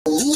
The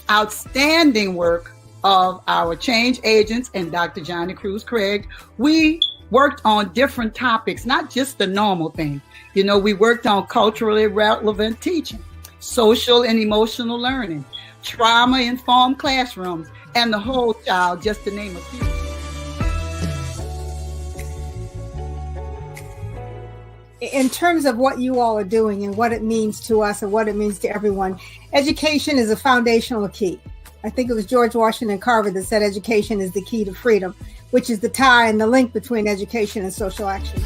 outstanding work of our change agents and Dr. Johnny Cruz Craig, we worked on different topics, not just the normal thing. You know, we worked on culturally relevant teaching, social and emotional learning, trauma-informed classrooms, and the whole child, just to name a few. In terms of what you all are doing and what it means to us and what it means to everyone, education is a foundational key. I think it was George Washington Carver that said education is the key to freedom, which is the tie and the link between education and social action.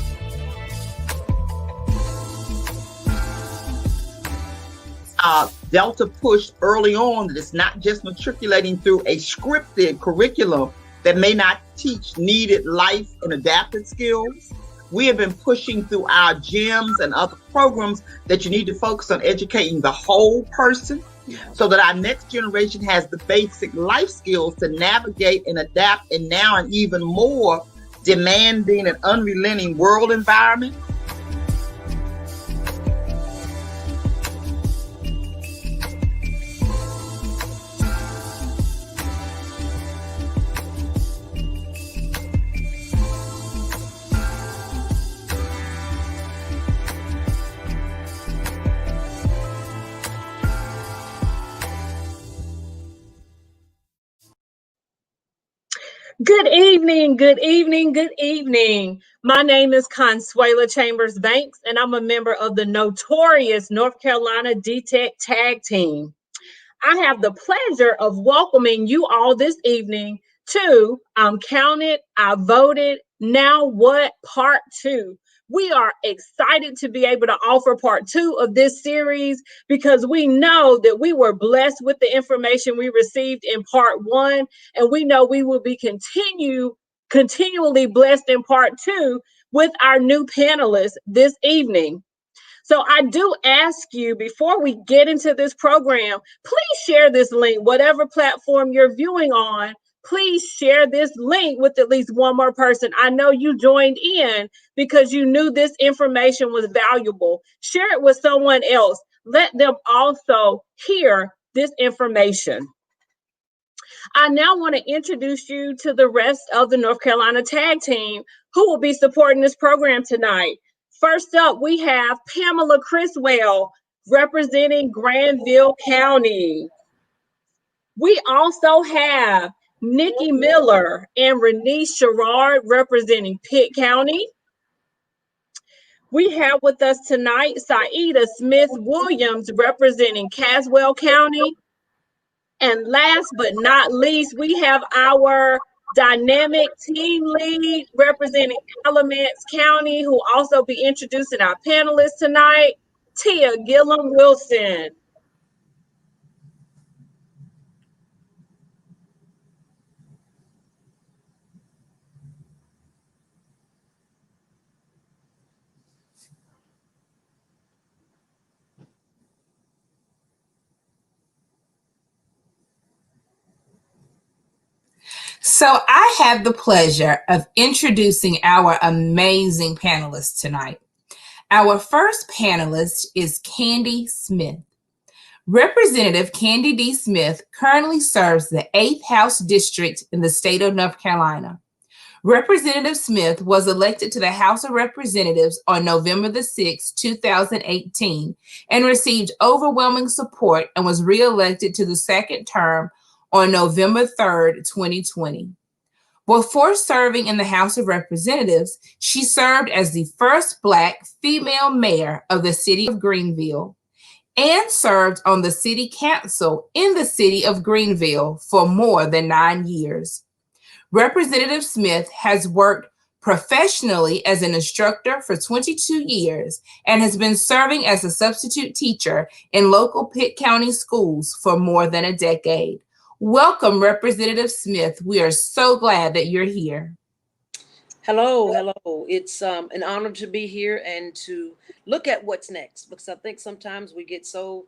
Delta pushed early on that it's not just matriculating through a scripted curriculum that may not teach needed life and adaptive skills. We have been pushing through our gyms and other programs that you need to focus on educating the whole person so that our next generation has the basic life skills to navigate and adapt in now an even more demanding and unrelenting world environment. Good evening, good evening, good evening. My name is Consuela Chambers Banks, and I'm a member of the notorious North Carolina DTech Tag Team. I have the pleasure of welcoming you all this evening to I'm Counted, I Voted, Now What Part 2. We are excited to be able to offer part 2 of this series because we know that we were blessed with the information we received in part 1, and we know we will be continually blessed in part 2 with our new panelists this evening. So I do ask you, before we get into this program, please share this link, whatever platform you're viewing on. Please share this link with at least one more person. I know you joined in because you knew this information was valuable. Share it with someone else. Let them also hear this information. I now want to introduce you to the rest of the North Carolina Tag Team who will be supporting this program tonight. First up, we have Pamela Criswell, representing Granville County. We also have Nikki Miller and Renice Sherrard representing Pitt County. We have with us tonight Saida Smith Williams representing Caswell County. And last but not least, we have our dynamic team lead representing Alamance County, who will also be introducing our panelists tonight, Tia Gillum Wilson. So I have the pleasure of introducing our amazing panelists tonight. Our first panelist is Candy Smith. Representative Candy D. Smith currently serves the 8th House District in the state of North Carolina. Representative Smith was elected to the House of Representatives on November the 6th, 2018, and received overwhelming support and was reelected to the second term on November 3rd, 2020. Before serving in the House of Representatives, she served as the first Black female mayor of the city of Greenville and served on the city council in the city of Greenville for more than 9 years. Representative Smith has worked professionally as an instructor for 22 years and has been serving as a substitute teacher in local Pitt County schools for more than a decade. Welcome, Representative Smith. We are so glad that you're here. Hello, hello. It's an honor to be here and to look at what's next, because I think sometimes we get so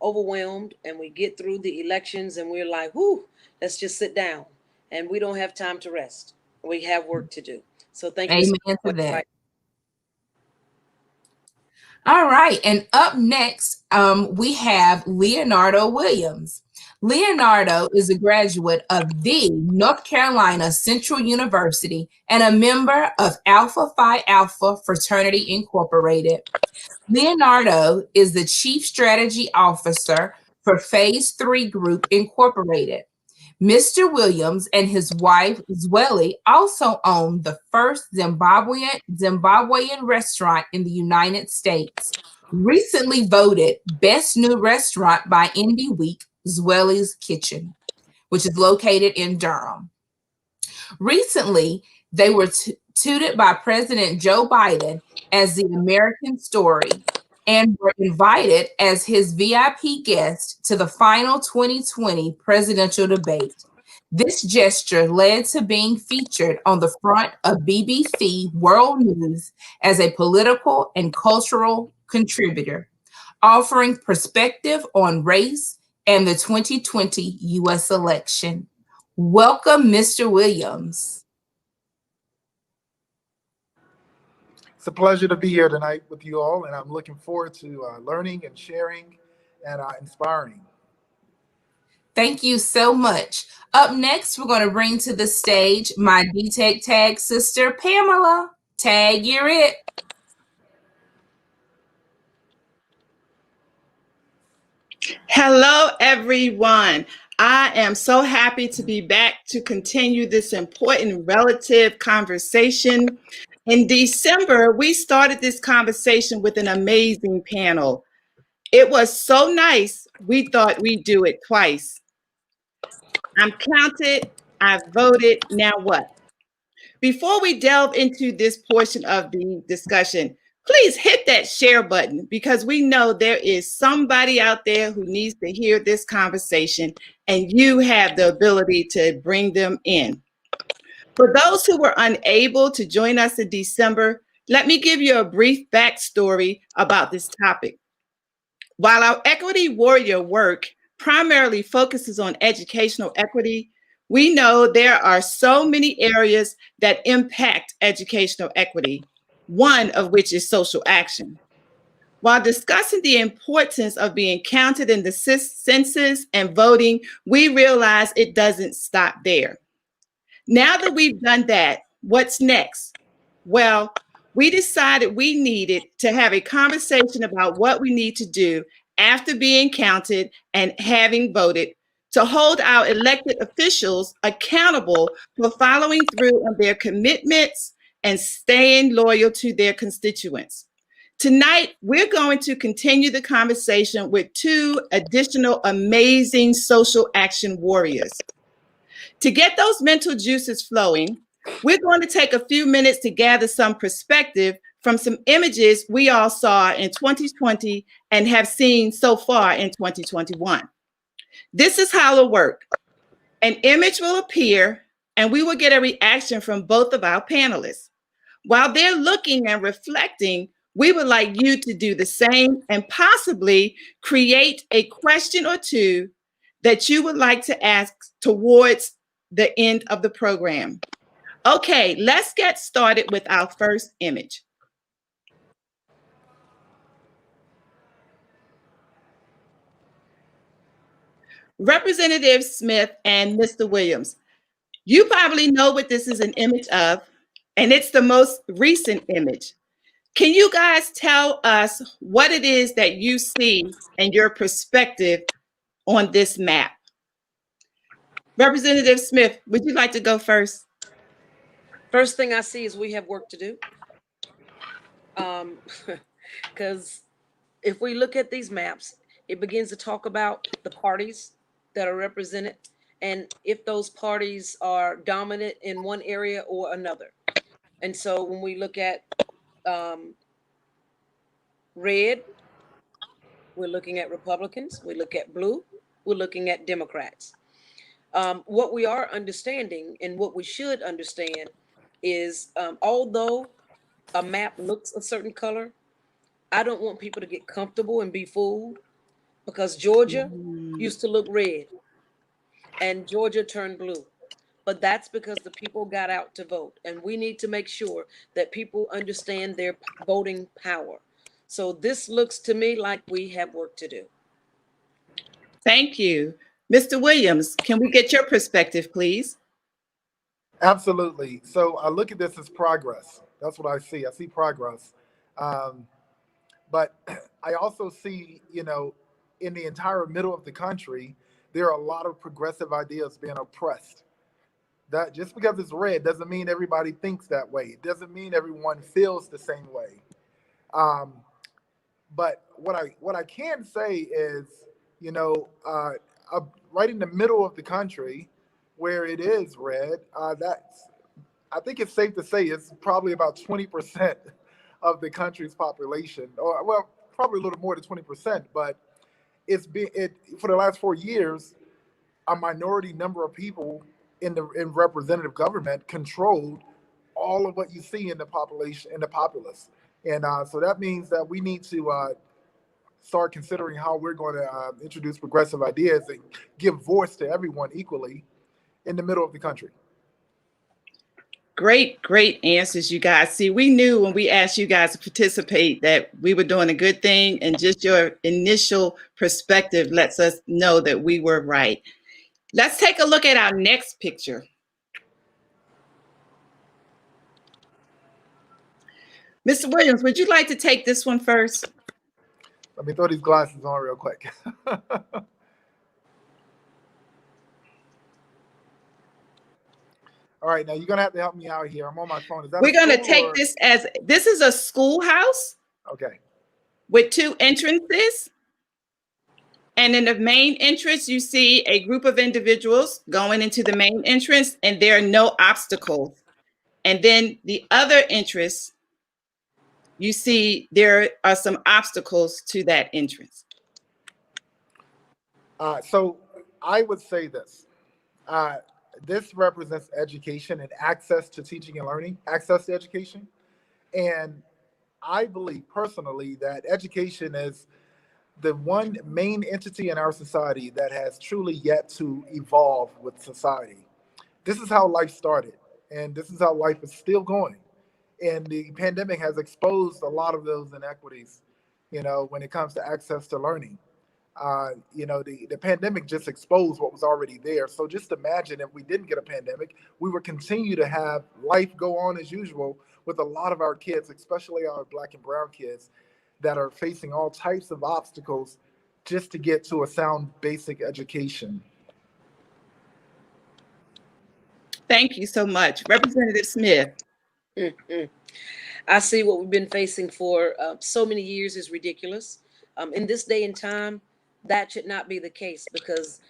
overwhelmed and we get through the elections and we're like, whoo, let's just sit down. And we don't have time to rest. We have work to do. So thank you. Amen to that. All right. And up next, we have Leonardo Williams. Leonardo is a graduate of the North Carolina Central University and a member of Alpha Phi Alpha Fraternity Incorporated. Leonardo is the Chief Strategy Officer for Phase 3 Group Incorporated. Mr. Williams and his wife, Zweli, also own the first Zimbabwean restaurant in the United States. Recently voted Best New Restaurant by Indie Week, Zweli's Kitchen, which is located in Durham. Recently, they were touted by President Joe Biden as the American story and were invited as his VIP guest to the final 2020 presidential debate. This gesture led to being featured on the front of BBC World News as a political and cultural contributor, offering perspective on race and the 2020 U.S. election. Welcome, Mr. Williams. It's a pleasure to be here tonight with you all, and I'm looking forward to learning and sharing and inspiring. Thank you so much. Up next, we're going to bring to the stage my D-Tech Tag sister, Pamela. Tag, you're it. Hello, everyone. I am so happy to be back to continue this important relative conversation. In December, we started this conversation with an amazing panel. It was so nice, we thought we'd do it twice. I'm counted, I voted, now what? Before we delve into this portion of the discussion, please hit that share button, because we know there is somebody out there who needs to hear this conversation, and you have the ability to bring them in. For those who were unable to join us in December, let me give you a brief backstory about this topic. While our Equity Warrior work primarily focuses on educational equity, we know there are so many areas that impact educational equity, one of which is social action. While discussing the importance of being counted in the census and voting, we realize it doesn't stop there. Now that we've done that, what's next? Well, we decided we needed to have a conversation about what we need to do after being counted and having voted to hold our elected officials accountable for following through on their commitments and staying loyal to their constituents. Tonight, we're going to continue the conversation with two additional amazing social action warriors. To get those mental juices flowing, we're going to take a few minutes to gather some perspective from some images we all saw in 2020 and have seen so far in 2021. This is how it'll work. An image will appear and we will get a reaction from both of our panelists. While they're looking and reflecting, we would like you to do the same and possibly create a question or two that you would like to ask towards the end of the program. Okay, let's get started with our first image. Representative Smith and Mr. Williams, you probably know what this is an image of, and it's the most recent image. Can you guys tell us what it is that you see and your perspective on this map? Representative Smith, would you like to go first? First thing I see is we have work to do. Because if we look at these maps, it begins to talk about the parties that are represented and if those parties are dominant in one area or another. And so when we look at red, we're looking at Republicans, we look at blue, we're looking at Democrats. What we are understanding and what we should understand is although a map looks a certain color, I don't want people to get comfortable and be fooled, because Georgia used to look red and Georgia turned blue. But that's because the people got out to vote, and we need to make sure that people understand their voting power. So this looks to me like we have work to do. Thank you. Mr. Williams, can we get your perspective, please? Absolutely. So I look at this as progress. That's what I see. I see progress. But I also see, you know, in the entire middle of the country, there are a lot of progressive ideas being oppressed. That just because it's red doesn't mean everybody thinks that way. It doesn't mean everyone feels the same way. But what I can say is, you know, right in the middle of the country, where it is red, I think it's safe to say it's probably about 20% of the country's population, or well, probably a little more than 20%. But for the last 4 years, a minority number of people in representative government controlled all of what you see in the population, in the populace. And so that means that we need to start considering how we're going to introduce progressive ideas and give voice to everyone equally in the middle of the country. Great, great answers, you guys. See, we knew when we asked you guys to participate that we were doing a good thing, and just your initial perspective lets us know that we were right. Let's take a look at our next picture. Mr. Williams, would you like to take this one first? Let me throw these glasses on real quick. All right, now you're gonna have to help me out here. I'm on my phone. We're gonna take this as, this is a schoolhouse. Okay. With two entrances. And in the main entrance, you see a group of individuals going into the main entrance, and there are no obstacles. And then the other entrance, you see there are some obstacles to that entrance. So I would say this. This represents education and access to teaching and learning, access to education. And I believe personally that education is the one main entity in our society that has truly yet to evolve with society. This is how life started, and this is how life is still going. And the pandemic has exposed a lot of those inequities, you know, when it comes to access to learning. You know, the pandemic just exposed what was already there. So just imagine if we didn't get a pandemic, we would continue to have life go on as usual with a lot of our kids, especially our Black and brown kids, that are facing all types of obstacles just to get to a sound basic education. Thank you so much. Representative Smith. Mm-hmm. I see what we've been facing for so many years is ridiculous. In this day and time, that should not be the case, because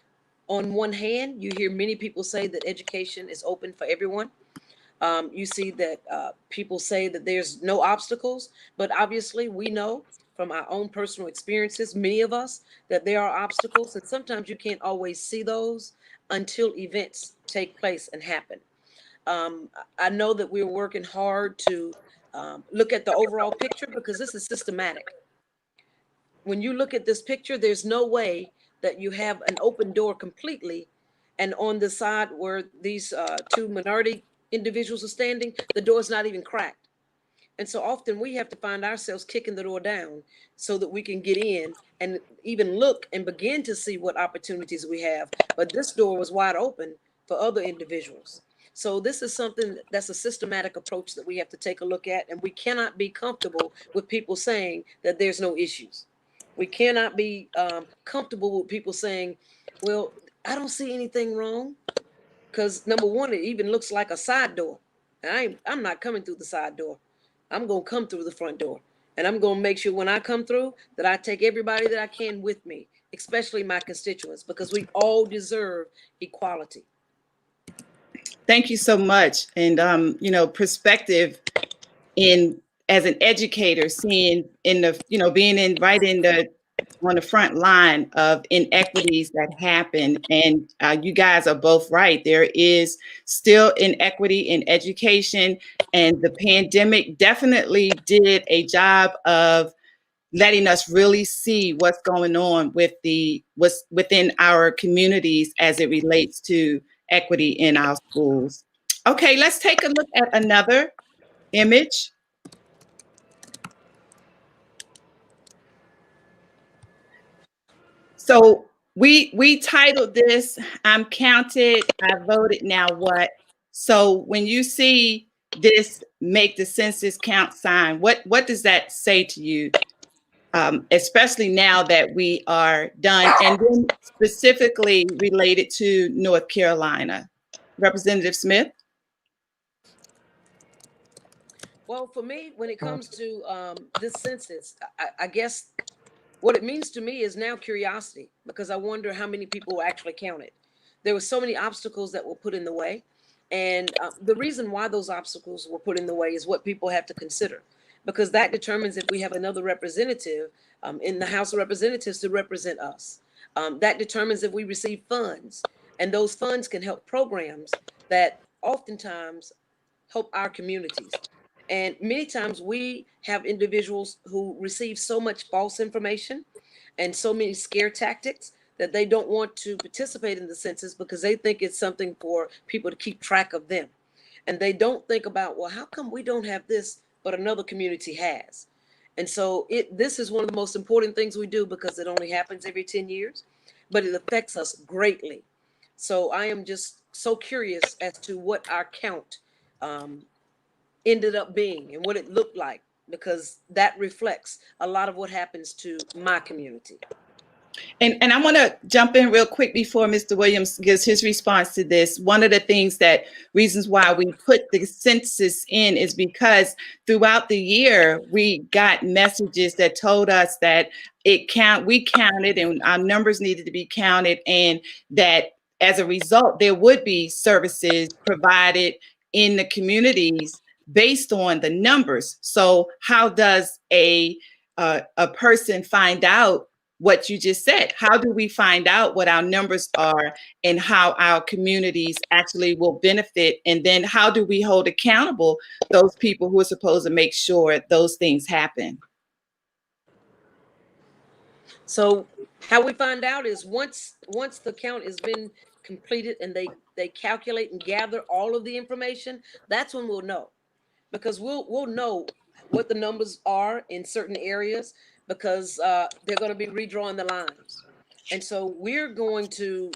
on one hand, you hear many people say that education is open for everyone. You see that people say that there's no obstacles, but obviously we know from our own personal experiences, many of us, that there are obstacles, and sometimes you can't always see those until events take place and happen. I know that we're working hard to look at the overall picture, because this is systematic. When you look at this picture, there's no way that you have an open door completely, and on the side where these two minority individuals are standing, the door's not even cracked. And so often we have to find ourselves kicking the door down so that we can get in and even look and begin to see what opportunities we have. But this door was wide open for other individuals. So this is something that's a systematic approach that we have to take a look at, and we cannot be comfortable with people saying that there's no issues. We cannot be comfortable with people saying, well, I don't see anything wrong, because number one, it even looks like a side door. I'm not coming through the side door. I'm going to come through the front door, and I'm going to make sure when I come through that I take everybody that I can with me, especially my constituents, because we all deserve equality. Thank you so much. And, perspective in, as an educator, seeing in the, being right in the, on the front line of inequities that happen. And you guys are both right. There is still inequity in education, and the pandemic definitely did a job of letting us really see what's going on with what's within our communities as it relates to equity in our schools. Okay, let's take a look at another image. So we titled this, I'm counted, I voted, now what? So when you see this make the census count sign, what does that say to you? Especially now that we are done, and then specifically related to North Carolina. Representative Smith? Well, for me, when it comes to this census, I guess what it means to me is now curiosity, because I wonder how many people were actually counted. There were so many obstacles that were put in the way. And the reason why those obstacles were put in the way is what people have to consider, because that determines if we have another representative in the House of Representatives to represent us. That determines if we receive funds, and those funds can help programs that oftentimes help our communities. And many times we have individuals who receive so much false information and so many scare tactics that they don't want to participate in the census because they think it's something for people to keep track of them. And they don't think about, well, how come we don't have this, but another community has? And so this is one of the most important things we do, because it only happens every 10 years, but it affects us greatly. So I am just so curious as to what our count ended up being and what it looked like, because that reflects a lot of what happens to my community. And I want to jump in real quick before Mr. Williams gives his response to this. One of the reasons why we put the census in is because throughout the year, we got messages that told us that we counted and our numbers needed to be counted, and that as a result, there would be services provided in the communities based on the numbers. So how does a person find out what you just said? How do we find out what our numbers are and how our communities actually will benefit? And then how do we hold accountable those people who are supposed to make sure those things happen? So how we find out is once the count has been completed and they calculate and gather all of the information, that's when we'll know. Because we'll know what the numbers are in certain areas, because they're going to be redrawing the lines. And so we're going to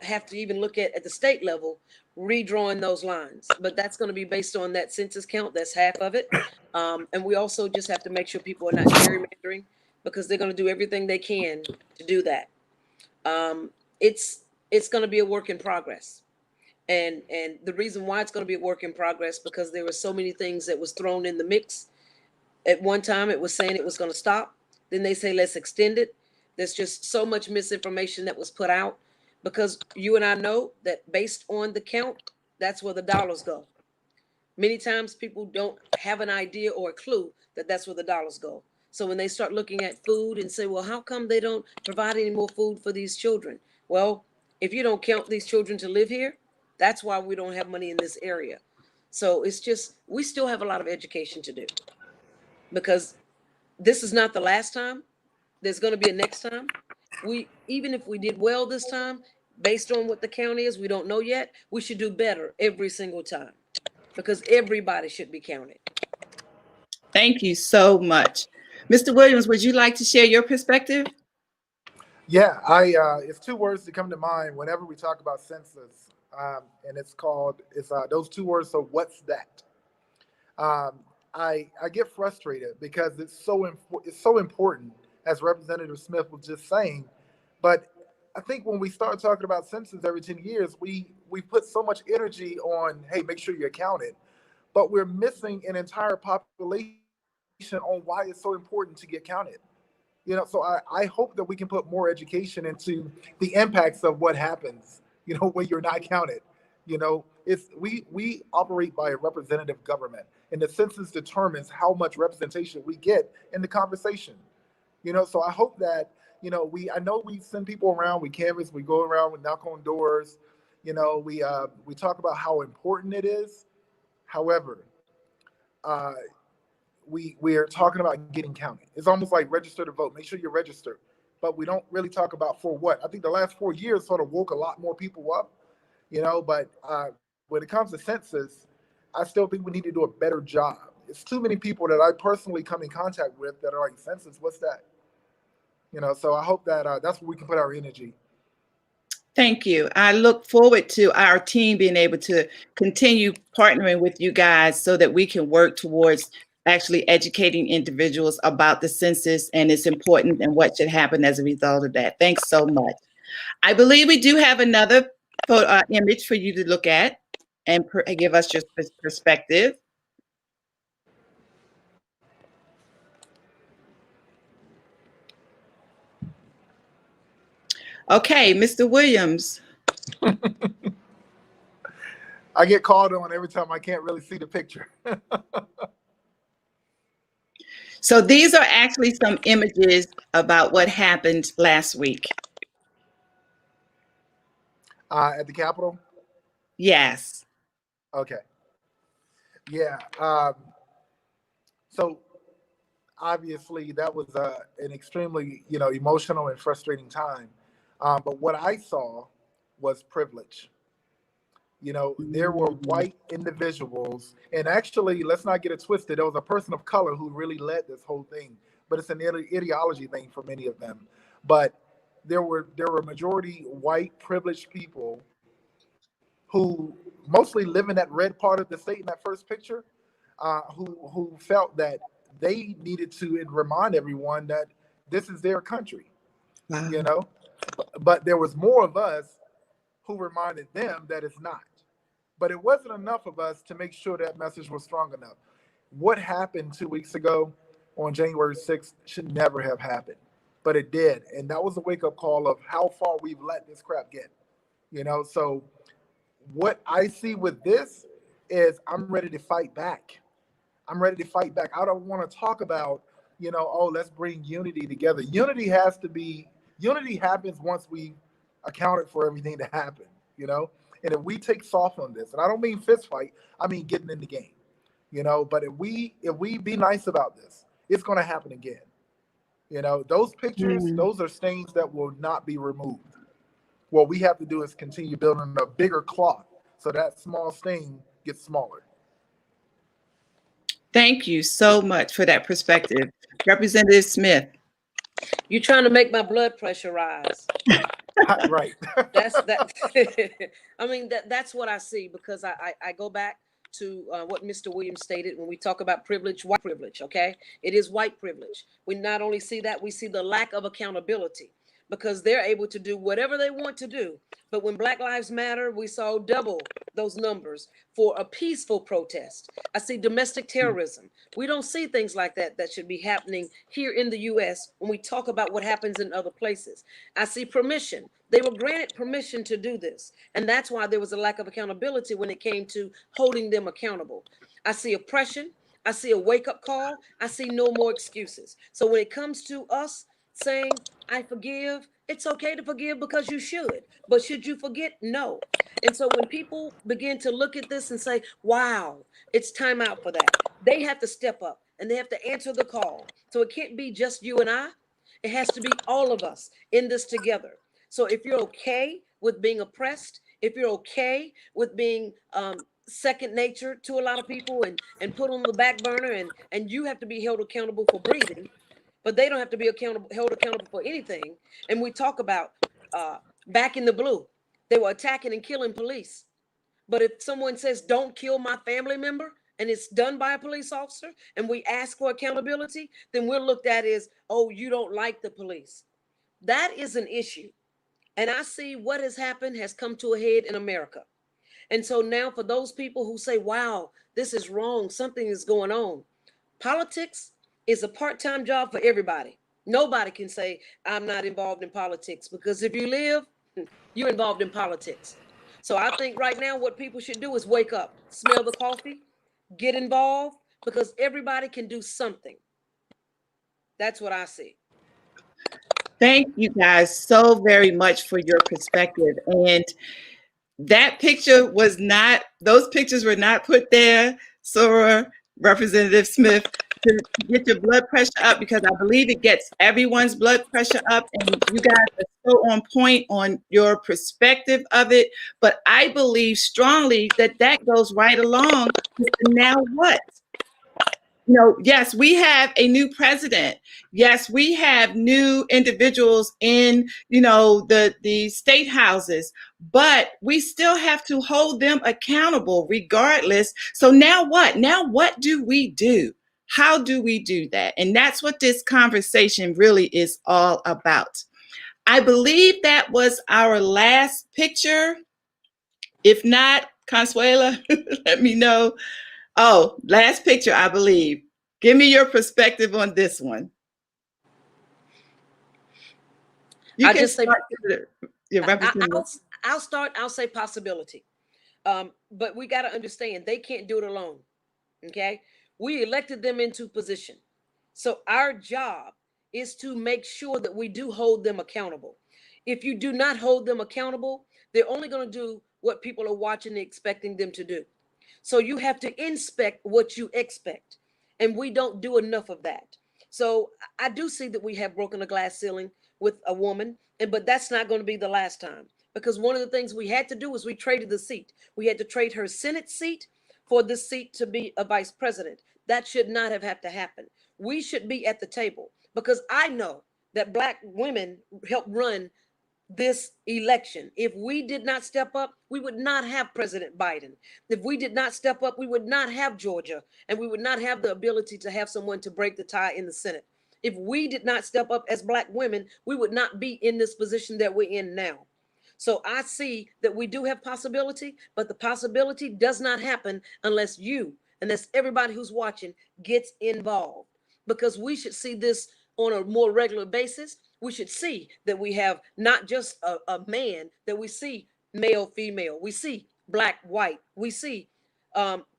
have to even look at the state level, redrawing those lines, but that's going to be based on that census count. That's half of it. And we also just have to make sure people are not gerrymandering, because they're going to do everything they can to do that. It's going to be a work in progress. And the reason why it's going to be a work in progress, because there were so many things that was thrown in the mix. At one time, it was saying it was going to stop. Then they say, let's extend it. There's just so much misinformation that was put out, because you and I know that based on the count, that's where the dollars go. Many times people don't have an idea or a clue that that's where the dollars go. So when they start looking at food and say, well, how come they don't provide any more food for these children? Well, if you don't count these children to live here, that's why we don't have money in this area. So it's just, we still have a lot of education to do, because this is not the last time. There's going to be a next time. Even if we did well this time, based on what the count is, we don't know yet. We should do better every single time, because everybody should be counted. Thank you so much. Mr. Williams, would you like to share your perspective? Yeah, it's two words that come to mind whenever we talk about census, and it's those two words. So what's that? I get frustrated because it's so important, as Representative Smith was just saying. But I think when we start talking about census every 10 years, we put so much energy on, hey, make sure you're counted, but we're missing an entire population on why it's so important to get counted. So I hope that we can put more education into the impacts of what happens, when you're not counted. We operate by a representative government, and the census determines how much representation we get in the conversation. So I hope that, I know we send people around, we canvass, we go around, we knock on doors, we talk about how important it is. However, we are talking about getting counted. It's almost like register to vote. Make sure you're registered. But we don't really talk about for what. I think the last 4 years sort of woke a lot more people up, but when it comes to census, I still think we need to do a better job. It's too many people that I personally come in contact with that are like, census, what's that? So I hope that that's where we can put our energy. Thank you. I look forward to our team being able to continue partnering with you guys so that we can work towards actually educating individuals about the census and its importance and what should happen as a result of that. Thanks so much. I believe we do have another image for you to look at and give us your perspective. Okay, Mr. Williams. I get called on every time I can't really see the picture. So these are actually some images about what happened last week. At the Capitol? Yes. Okay. Yeah. So obviously that was an extremely, emotional and frustrating time. But what I saw was privilege. There were white individuals, and actually, let's not get it twisted. There was a person of color who really led this whole thing, but it's an ideology thing for many of them. But there were majority white privileged people who mostly live in that red part of the state in that first picture, who felt that they needed to remind everyone that this is their country. Wow. But there was more of us who reminded them that it's not. But it wasn't enough of us to make sure that message was strong enough. What happened 2 weeks ago on January 6th should never have happened, but it did. And that was a wake-up call of how far we've let this crap get. So what I see with this is I'm ready to fight back. I'm ready to fight back. I don't want to talk about, let's bring unity together. Unity happens once we accounted for everything that happened, And if we take soft on this, and I don't mean fist fight, I mean getting in the game, But if we be nice about this, it's going to happen again. Those pictures, those are stains that will not be removed. What we have to do is continue building a bigger cloth so that small stain gets smaller. Thank you so much for that perspective. Representative Smith. You're trying to make my blood pressure rise. Right. That's that. I mean, that's what I see, because I go back to what Mr. Williams stated when we talk about privilege, white privilege. Okay, it is white privilege. We not only see that, we see the lack of accountability, because they're able to do whatever they want to do. But when Black Lives Matter, we saw double those numbers for a peaceful protest. I see domestic terrorism. We don't see things like that that should be happening here in the U.S. when we talk about what happens in other places. I see permission. They were granted permission to do this. And that's why there was a lack of accountability when it came to holding them accountable. I see oppression. I see a wake-up call. I see no more excuses. So when it comes to us saying, I forgive, it's okay to forgive because you should. But should you forget? No. And so when people begin to look at this and say, wow, it's time out for that, they have to step up and they have to answer the call. So it can't be just you and I. It has to be all of us in this together. So if you're okay with being oppressed, if you're okay with being second nature to a lot of people and put on the back burner, and you have to be held accountable for breathing, but they don't have to be held accountable for anything. And we talk about back in the blue, they were attacking and killing police. But if someone says, don't kill my family member, and it's done by a police officer, and we ask for accountability, then we're looked at as, oh, you don't like the police. That is an issue. And I see what has happened has come to a head in America. And so now for those people who say, wow, this is wrong, something is going on. Politics is a part-time job for everybody. Nobody can say, I'm not involved in politics, because if you live, you're involved in politics. So I think right now what people should do is wake up, smell the coffee, get involved, because everybody can do something. That's what I see. Thank you guys so very much for your perspective. And that picture was not, those pictures were not put there, Sora, Representative Smith, to get your blood pressure up, because I believe it gets everyone's blood pressure up, and you guys are so on point on your perspective of it. But I believe strongly that that goes right along with the now what? You know, yes, we have a new president. Yes, we have new individuals in, you know, the state houses, but we still have to hold them accountable regardless. So now what? Now what do we do? How do we do that? And that's what this conversation really is all about. I believe that was our last picture. If not, Consuela, let me know. Oh, last picture, I believe. Give me your perspective on this one. I'll just say, I'll start. I'll say possibility. But we got to understand they can't do it alone. Okay. We elected them into position. So our job is to make sure that we do hold them accountable. If you do not hold them accountable, they're only going to do what people are watching and expecting them to do. So you have to inspect what you expect. And we don't do enough of that. So I do see that we have broken a glass ceiling with a woman, but that's not going to be the last time. Because one of the things we had to do was we traded the seat. We had to trade her Senate seat for this seat to be a vice president. That should not have had to happen. We should be at the table, because I know that Black women helped run this election. If we did not step up, we would not have President Biden. If we did not step up, we would not have Georgia, and we would not have the ability to have someone to break the tie in the Senate. If we did not step up as Black women, we would not be in this position that we're in now. So I see that we do have possibility, but the possibility does not happen unless everybody who's watching gets involved, because we should see this on a more regular basis. We should see that we have not just a man, that we see male, female, we see Black, white, we see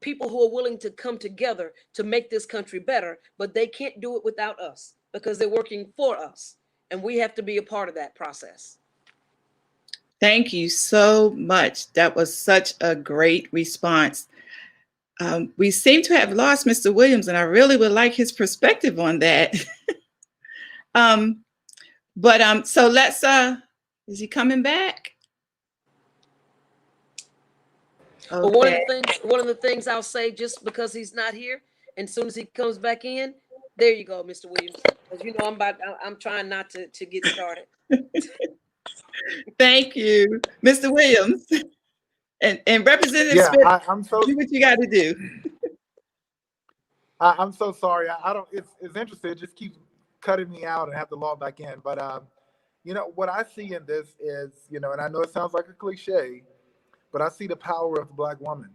people who are willing to come together to make this country better, but they can't do it without us, because they're working for us, and we have to be a part of that process. Thank you so much. That was such a great response. We seem to have lost Mr. Williams, and I really would like his perspective on that. So let's, is he coming back? Okay. Well, one of the things I'll say, just because he's not here, and as soon as he comes back in, there you go, Mr. Williams. Because you know I'm trying not to get started. Thank you, Mr. Williams. And Representative Smith, I'm so do what you got to do. I'm so sorry. I don't. It's interesting. It just keeps cutting me out and I have to log back in. But what I see in this is, and I know it sounds like a cliche, but I see the power of the Black woman.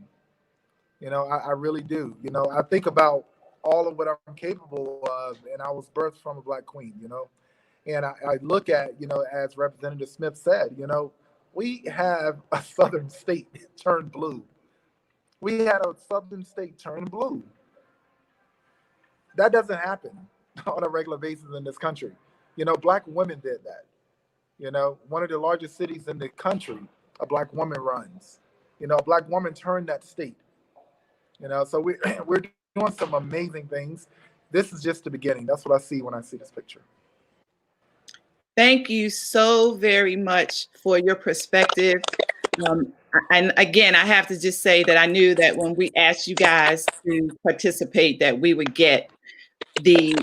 I really do. I think about all of what I'm capable of, and I was birthed from a Black queen. And I look at, as Representative Smith said, we have a Southern state turned blue. We had a Southern state turned blue. That doesn't happen on a regular basis in this country. Black women did that. One of the largest cities in the country, a Black woman runs. A Black woman turned that state. So we're doing some amazing things. This is just the beginning. That's what I see when I see this picture. Thank you so very much for your perspective. And again, I have to just say that I knew that when we asked you guys to participate, that we would get the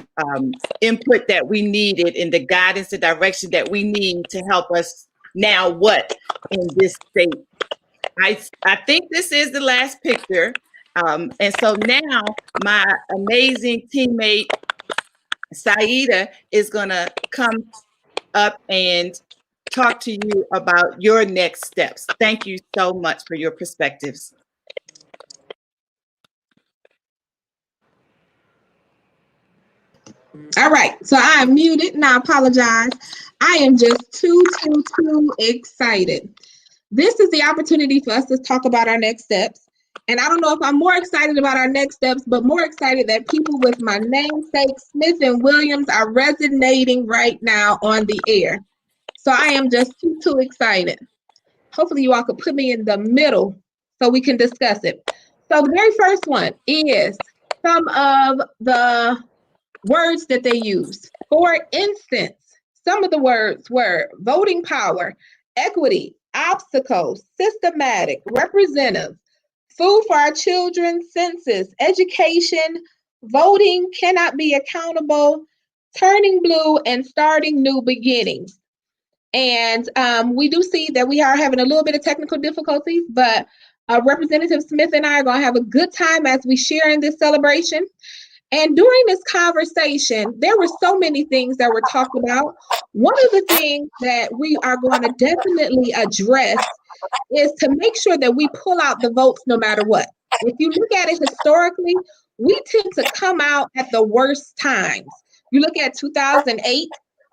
input that we needed and the guidance, the direction that we need to help us now what in this state. I think this is the last picture. And so now my amazing teammate, Saida, is gonna come up and talk to you about your next steps. Thank you so much for your perspectives. All right, so I am muted and I apologize. I am just too excited. This is the opportunity for us to talk about our next steps. And I don't know if I'm more excited about our next steps, but more excited that people with my namesake, Smith and Williams, are resonating right now on the air. So I am just too excited. Hopefully you all could put me in the middle so we can discuss it. So the very first one is some of the words that they use. For instance, some of the words were voting power, equity, obstacle, systematic, representative, food for our children, census, education, voting, cannot be accountable, turning blue, and starting new beginnings. And we do see that we are having a little bit of technical difficulties, but Representative Smith and I are going to have a good time as we share in this celebration. And during this conversation, there were so many things that were talked about. One of the things that we are going to definitely address is to make sure that we pull out the votes no matter what. If you look at it historically, we tend to come out at the worst times. You look at 2008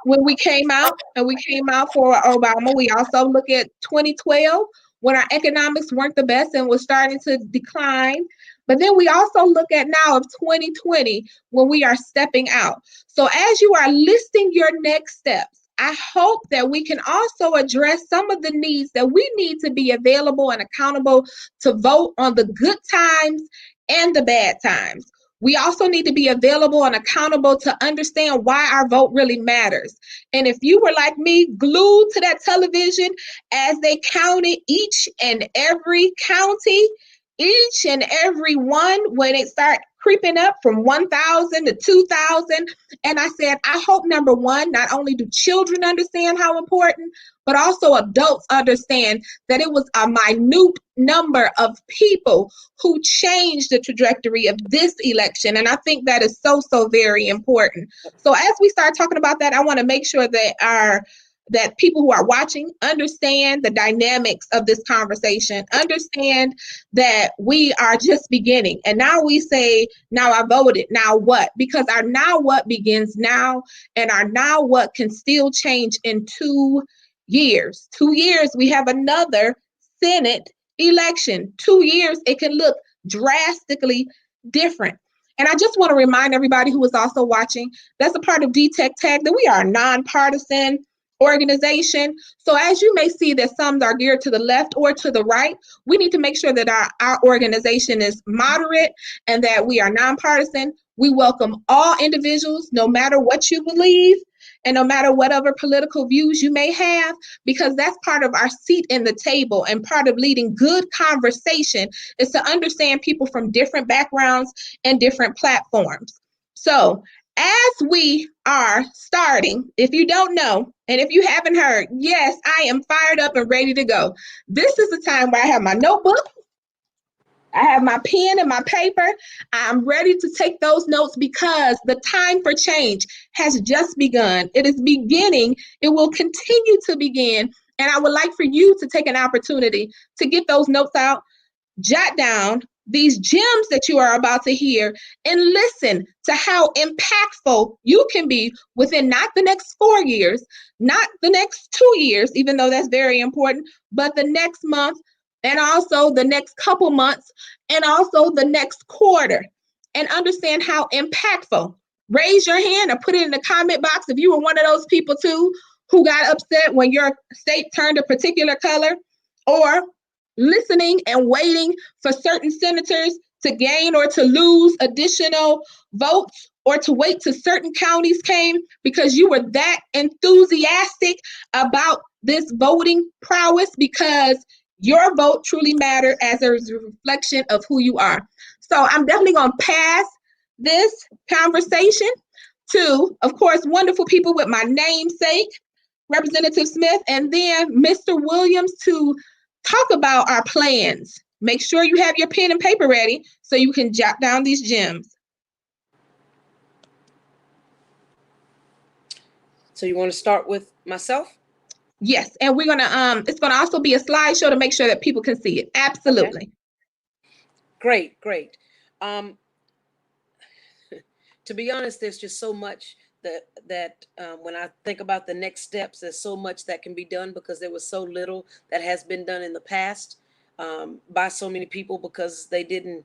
when we came out, and we came out for Obama. We also look at 2012 when our economics weren't the best and was starting to decline. But then we also look at now of 2020 when we are stepping out. So as you are listing your next steps, I hope that we can also address some of the needs that we need to be available and accountable to vote on the good times and the bad times. We also need to be available and accountable to understand why our vote really matters. And if you were like me, glued to that television as they counted each and every county, each and every one, when it started creeping up from 1,000 to 2,000. And I said, I hope, number one, not only do children understand how important, but also adults understand that it was a minute number of people who changed the trajectory of this election. And I think that is so very important. So as we start talking about that, I want to make sure that people who are watching understand the dynamics of this conversation, understand that we are just beginning. And now we say, now I voted, now what? Because our now what begins now, and our now what can still change in 2 years. 2 years, we have another Senate election. 2 years, it can look drastically different. And I just want to remind everybody who is also watching, that's a part of DTech Tag, that we are a nonpartisan organization. So as you may see that some are geared to the left or to the right, we need to make sure that our organization is moderate and that we are nonpartisan. We welcome all individuals, no matter what you believe and no matter whatever political views you may have, because that's part of our seat in the table, and part of leading good conversation is to understand people from different backgrounds and different platforms. So as we are starting, if you don't know, and if you haven't heard, yes, I am fired up and ready to go. This is the time where I have my notebook, I have my pen and my paper. I'm ready to take those notes because the time for change has just begun. It is beginning. It will continue to begin. And I would like for you to take an opportunity to get those notes out, jot down these gems that you are about to hear, and listen to how impactful you can be within not the next 4 years, not the next 2 years, even though that's very important, but the next month, and also the next couple months, and also the next quarter, and understand how impactful. Raise your hand or put it in the comment box if you were one of those people too who got upset when your state turned a particular color, or listening and waiting for certain senators to gain or to lose additional votes, or to wait till certain counties came because you were that enthusiastic about this voting prowess, because your vote truly mattered as a reflection of who you are. So I'm definitely going to pass this conversation to, of course, wonderful people with my namesake, Representative Smith, and then Mr. Williams to talk about our plans. Make sure you have your pen and paper ready so you can jot down these gems. So you want to start with myself? Yes, and we're gonna it's gonna also be a slideshow to make sure that people can see it. Absolutely. Okay. Great. To be honest, there's just so much that when I think about the next steps, there's so much that can be done because there was so little that has been done in the past by so many people because they didn't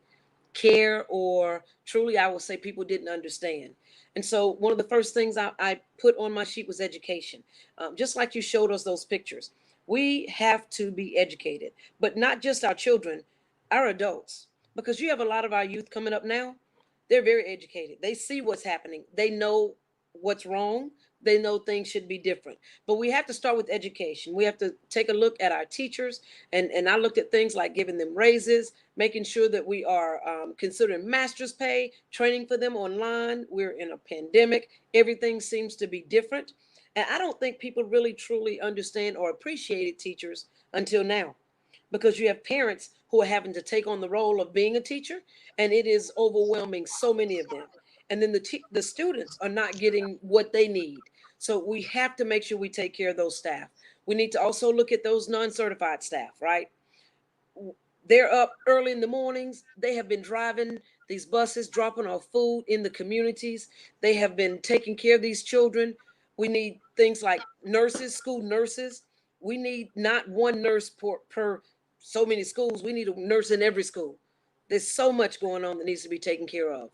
care, or truly, I will say people didn't understand. And so one of the first things I put on my sheet was education. Just like you showed us those pictures, we have to be educated, but not just our children, our adults, because you have a lot of our youth coming up now. They're very educated. They see what's happening. They know what's wrong. They know things should be different. But we have to start with education. We have to take a look at our teachers. And I looked at things like giving them raises, making sure that we are considering master's pay, training for them online. We're in a pandemic. Everything seems to be different. And I don't think people really truly understand or appreciated teachers until now, because you have parents who are having to take on the role of being a teacher, and it is overwhelming so many of them. And then the students are not getting what they need. So we have to make sure we take care of those staff. We need to also look at those non-certified staff, right? They're up early in the mornings. They have been driving these buses, dropping off food in the communities. They have been taking care of these children. We need things like nurses, school nurses. We need not one nurse per so many schools. We need a nurse in every school. There's so much going on that needs to be taken care of.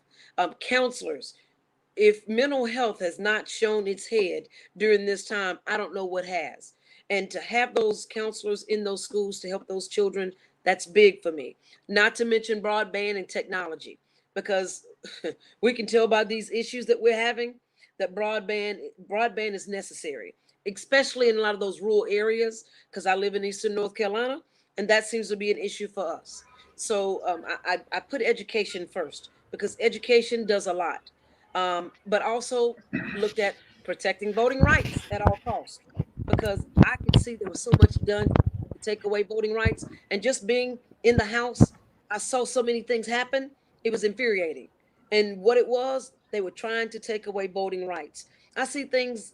Counselors. If mental health has not shown its head during this time, I don't know what has. And to have those counselors in those schools to help those children, that's big for me. Not to mention broadband and technology, because we can tell by these issues that we're having that broadband is necessary, especially in a lot of those rural areas, because I live in Eastern North Carolina, and that seems to be an issue for us. So I put education first because education does a lot. But also looked at protecting voting rights at all costs, because I could see there was so much done to take away voting rights. And just being in the House, I saw so many things happen. It was infuriating. And what it was, they were trying to take away voting rights. I see things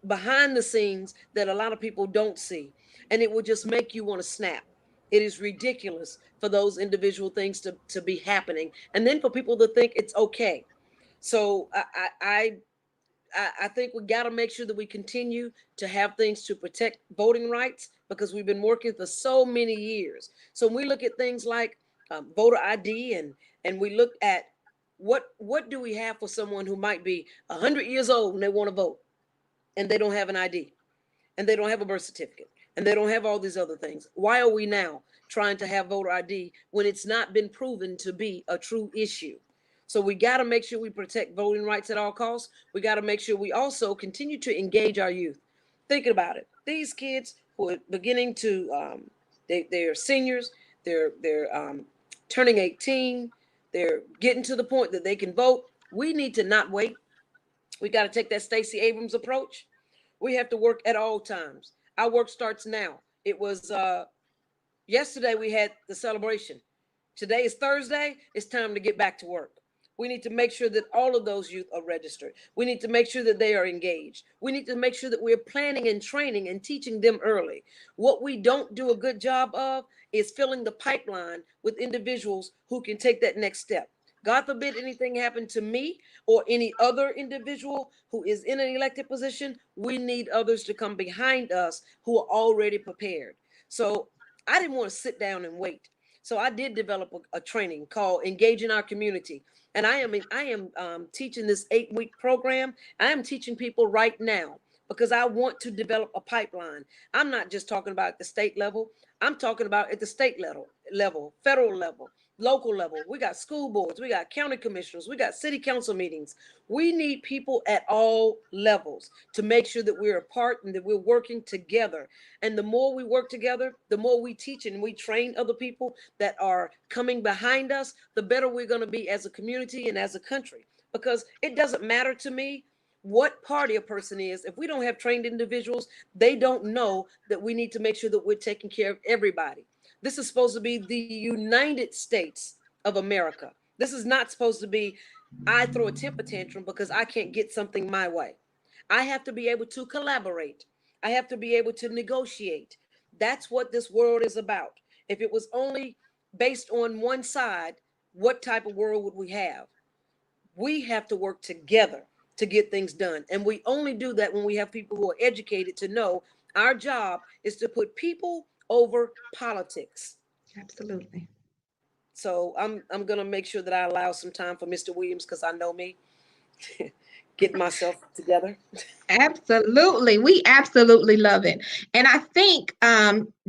behind the scenes that a lot of people don't see, and it will just make you want to snap. It is ridiculous for those individual things to be happening, and then for people to think it's okay. So I think we got to make sure that we continue to have things to protect voting rights, because we've been working for so many years. So when we look at things like voter ID, and we look at what do we have for someone who might be 100 years old and they want to vote, and they don't have an ID, and they don't have a birth certificate, and they don't have all these other things. Why are we now trying to have voter ID when it's not been proven to be a true issue? So we got to make sure we protect voting rights at all costs. We got to make sure we also continue to engage our youth. Thinking about it, these kids who are beginning to, they're seniors, they're turning 18, they're getting to the point that they can vote. We need to not wait. We got to take that Stacey Abrams approach. We have to work at all times. Our work starts now. It was yesterday we had the celebration. Today is Thursday. It's time to get back to work. We need to make sure that all of those youth are registered. We need to make sure that they are engaged. We need to make sure that we're planning and training and teaching them early. What we don't do a good job of is filling the pipeline with individuals who can take that next step. God forbid anything happen to me or any other individual who is in an elected position, we need others to come behind us who are already prepared. So I didn't want to sit down and wait. So I did develop a training called Engaging Our Community. And I am teaching this 8-week program. I am teaching people right now because I want to develop a pipeline. I'm not just talking about at the state level. I'm talking about at the state level, federal level, local level. We got school boards, we got county commissioners, we got city council meetings. We need people at all levels to make sure that we're a part and that we're working together. And the more we work together, the more we teach and we train other people that are coming behind us, the better we're going to be as a community and as a country. Because it doesn't matter to me what party a person is. If we don't have trained individuals, they don't know that we need to make sure that we're taking care of everybody. This is supposed to be the United States of America. This is not supposed to be, I throw a temper tantrum because I can't get something my way. I have to be able to collaborate. I have to be able to negotiate. That's what this world is about. If it was only based on one side, what type of world would we have? We have to work together to get things done. And we only do that when we have people who are educated to know our job is to put people over politics. Absolutely. So I'm going to make sure that I allow some time for Mr. Williams because I know me. Get myself together. Absolutely. We absolutely love it. And I think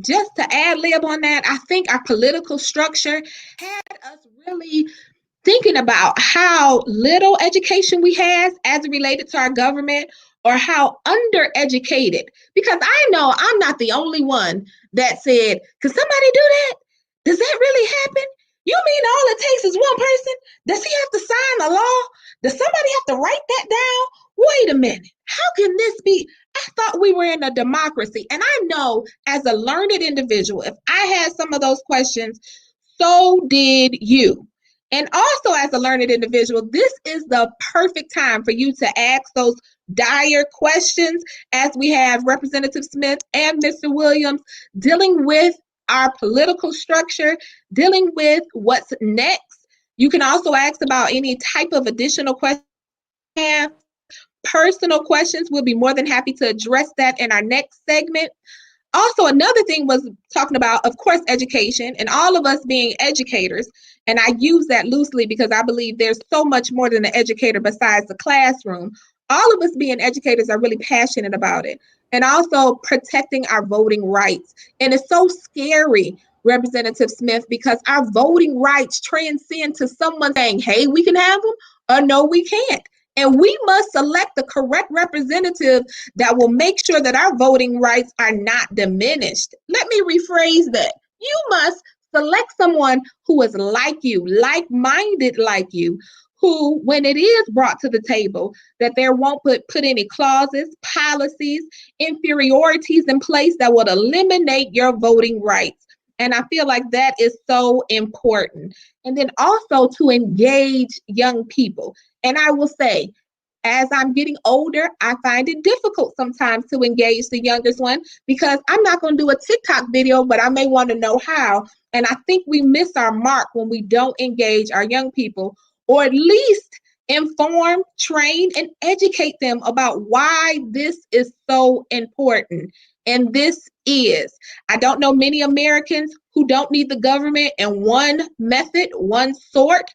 just to ad lib on that, I think our political structure had us really thinking about how little education we have as it related to our government or how undereducated. Because I know I'm not the only one that said, could somebody do that? Does that really happen? You mean all it takes is one person? Does he have to sign the law? Does somebody have to write that down? Wait a minute. How can this be? I thought we were in a democracy. And I know as a learned individual, if I had some of those questions, so did you. And also as a learned individual, this is the perfect time for you to ask those dire questions as we have Representative Smith and Mr. Williams dealing with our political structure, dealing with what's next. You can also ask about any type of additional questions you have. Personal questions, we'll be more than happy to address that in our next segment. Also, another thing was talking about, of course, education and all of us being educators. And I use that loosely because I believe there's so much more than an educator besides the classroom. All of us being educators are really passionate about it. And also protecting our voting rights. And it's so scary, Representative Smith, because our voting rights transcend to someone saying, hey, we can have them, or no, we can't. And we must select the correct representative that will make sure that our voting rights are not diminished. Let me rephrase that. You must select someone who is like you, like-minded like you, who, when it is brought to the table, that there won't put any clauses, policies, inferiorities in place that would eliminate your voting rights. And I feel like that is so important. And then also to engage young people. And I will say, as I'm getting older, I find it difficult sometimes to engage the youngest one because I'm not going to do a TikTok video, but I may want to know how. And I think we miss our mark when we don't engage our young people, or at least inform, train, and educate them about why this is so important. And this is, I don't know many Americans who don't need the government in one method, one sort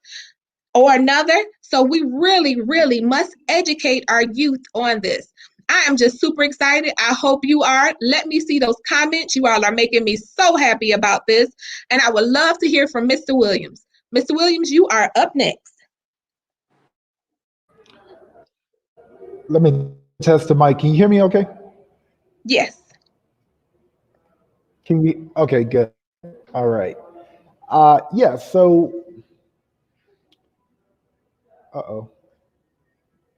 or another. So we really, really must educate our youth on this. I am just super excited. I hope you are. Let me see those comments. You all are making me so happy about this. And I would love to hear from Mr. Williams. Mr. Williams, you are up next. Let me test the mic. Can you hear me okay? Yes. Can we? Okay, good. All right. Yeah, so,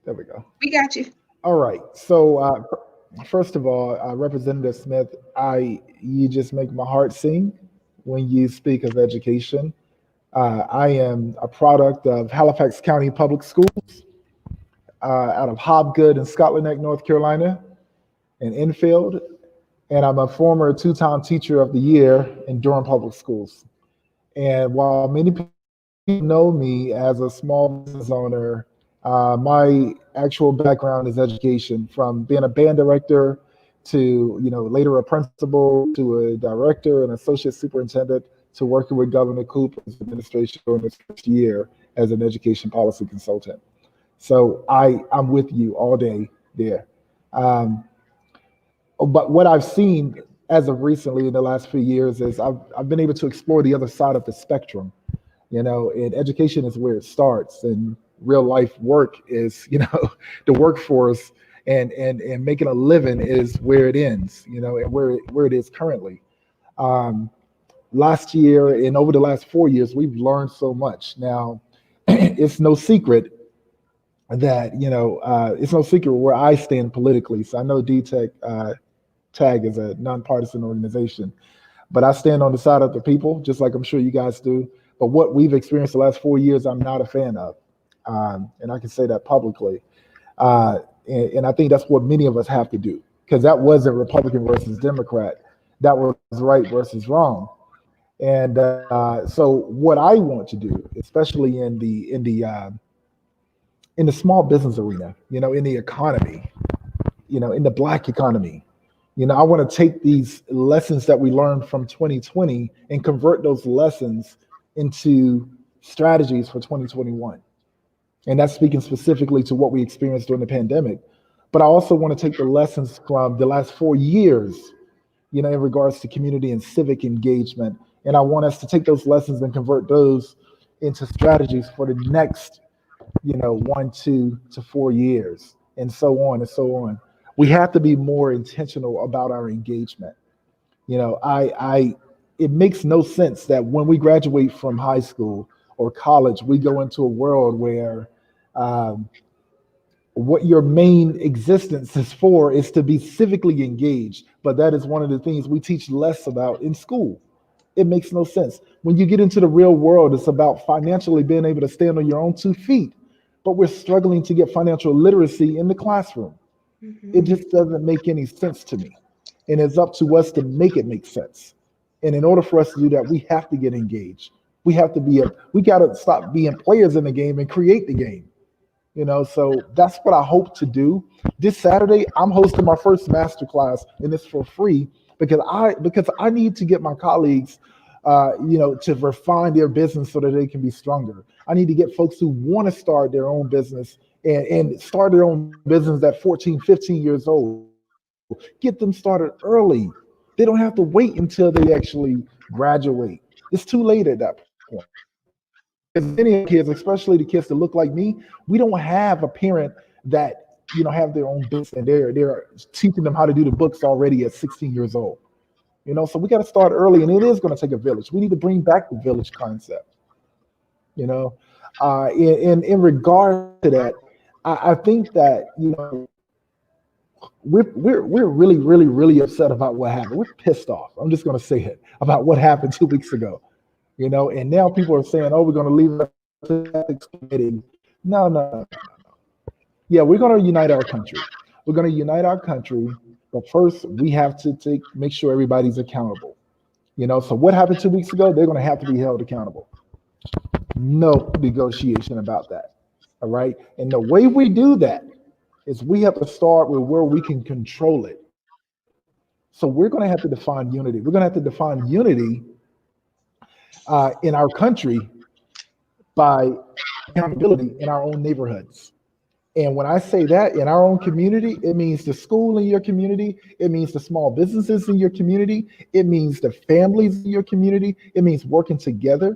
There we go. We got you. All right. So first of all, Representative Smith, you just make my heart sing when you speak of education. I am a product of Halifax County Public Schools, out of Hobgood and Scotland Neck, North Carolina, and Enfield. And I'm a former two-time Teacher of the Year in Durham Public Schools. And while many people know me as a small business owner, my actual background is education, from being a band director to, later a principal, to a director and associate superintendent, to working with Governor Cooper's administration during his first year as an education policy consultant. So I'm with you all day there. But what I've seen as of recently in the last few years is I've been able to explore the other side of the spectrum. And education is where it starts, and real life work is, the workforce, and making a living is where it ends, and where it is currently. Last year and over the last 4 years, we've learned so much. Now, it's no secret that, it's no secret where I stand politically. So I know DTAG, TAG is a nonpartisan organization, but I stand on the side of the people, just like I'm sure you guys do. But what we've experienced the last 4 years, I'm not a fan of. And I can say that publicly. And I think that's what many of us have to do, because that wasn't Republican versus Democrat. That was right versus wrong. And so what I want to do, especially in the small business arena, in the economy, in the Black economy, I want to take these lessons that we learned from 2020 and convert those lessons into strategies for 2021. And that's speaking specifically to what we experienced during the pandemic. But I also want to take the lessons from the last 4 years, in regards to community and civic engagement. And I want us to take those lessons and convert those into strategies for the next, 1, 2 to 4 years, and so on and so on. We have to be more intentional about our engagement. It makes no sense that when we graduate from high school or college, we go into a world where what your main existence is for is to be civically engaged. But that is one of the things we teach less about in school. It makes no sense. When you get into the real world, it's about financially being able to stand on your own 2 feet. But we're struggling to get financial literacy in the classroom. It just doesn't make any sense to me. And it's up to us to make it make sense. And in order for us to do that, we have to get engaged. We got to stop being players in the game and create the game. So that's what I hope to do. This Saturday, I'm hosting my first masterclass, and it's for free because I need to get my colleagues, to refine their business so that they can be stronger. I need to get folks who want to start their own business and start their own business at 14, 15 years old. Get them started early. They don't have to wait until they actually graduate. It's too late at that point. Because many kids, especially the kids that look like me, we don't have a parent that have their own business and they're teaching them how to do the books already at 16 years old. So we got to start early, and it is going to take a village. We need to bring back the village concept. In regard to that, I think that we're really, really, really upset about what happened. We're pissed off. I'm just going to say it about what happened 2 weeks ago. And now people are saying, "Oh, we're going to leave it to the ethics committee." No. Yeah, we're going to unite our country. We're going to unite our country, but first we have to make sure everybody's accountable. So what happened 2 weeks ago? They're going to have to be held accountable. No negotiation about that. All right. And the way we do that is we have to start with where we can control it. So we're going to have to define unity. We're going to have to define unity in our country by accountability in our own neighborhoods. And when I say that, in our own community, it means the school in your community. It means the small businesses in your community. It means the families in your community. It means working together.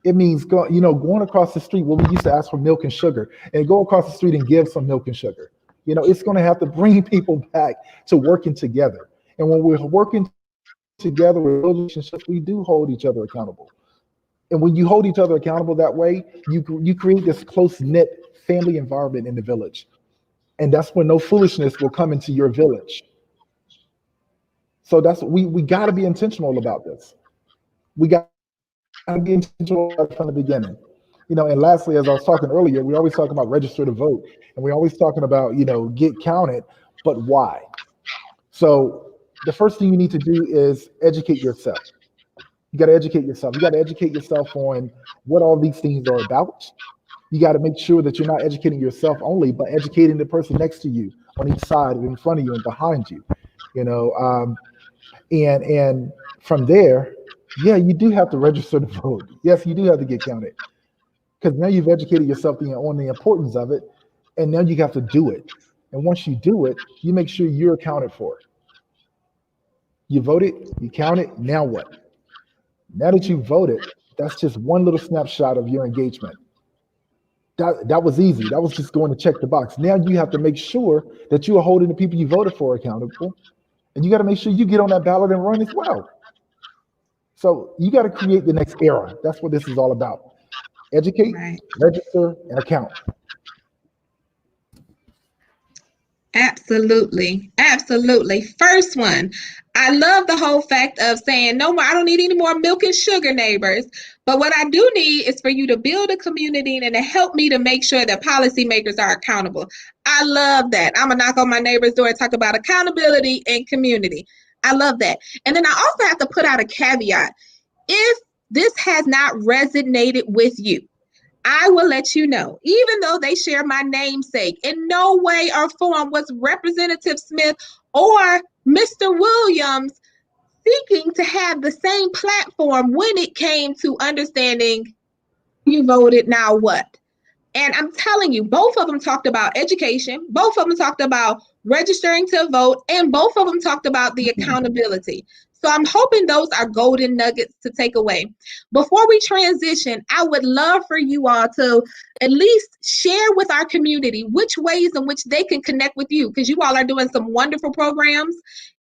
It means going across the street where we used to ask for milk and sugar, and go across the street and give some milk and sugar. It's going to have to bring people back to working together. And when we're working together with relationships, we do hold each other accountable. And when you hold each other accountable that way, you create this close-knit family environment in the village. And that's when no foolishness will come into your village. So that's we got to be intentional about this. We got to be intentional from the beginning. And lastly, as I was talking earlier, we always talking about register to vote, and we're always talking about, get counted, but why? So the first thing you need to do is educate yourself. You got to educate yourself. You got to educate yourself on what all these things are about. You got to make sure that you're not educating yourself only, but educating the person next to you, on each side, in front of you, and behind you. And from there, yeah, you do have to register to vote. Yes, you do have to get counted, because now you've educated yourself on the importance of it, and now you have to do it. And once you do it, you make sure you're accounted for. You voted, you counted, now what? Now that you voted, that's just one little snapshot of your engagement. That was easy. That was just going to check the box. Now you have to make sure that you are holding the people you voted for accountable, and you got to make sure you get on that ballot and run as well. So you got to create the next era. That's what this is all about. Educate, register, and account. Absolutely. Absolutely. First one, I love the whole fact of saying, no more, I don't need any more milk and sugar, neighbors. But what I do need is for you to build a community and to help me to make sure that policymakers are accountable. I love that. I'm going to knock on my neighbor's door and talk about accountability and community. I love that. And then I also have to put out a caveat. If this has not resonated with you, I will let you know, even though they share my namesake, in no way or form was Representative Smith or Mr. Williams seeking to have the same platform when it came to understanding you voted, now what? And I'm telling you, both of them talked about education, both of them talked about registering to vote, and both of them talked about the accountability. So I'm hoping those are golden nuggets to take away. Before we transition, I would love for you all to at least share with our community which ways in which they can connect with you, because you all are doing some wonderful programs,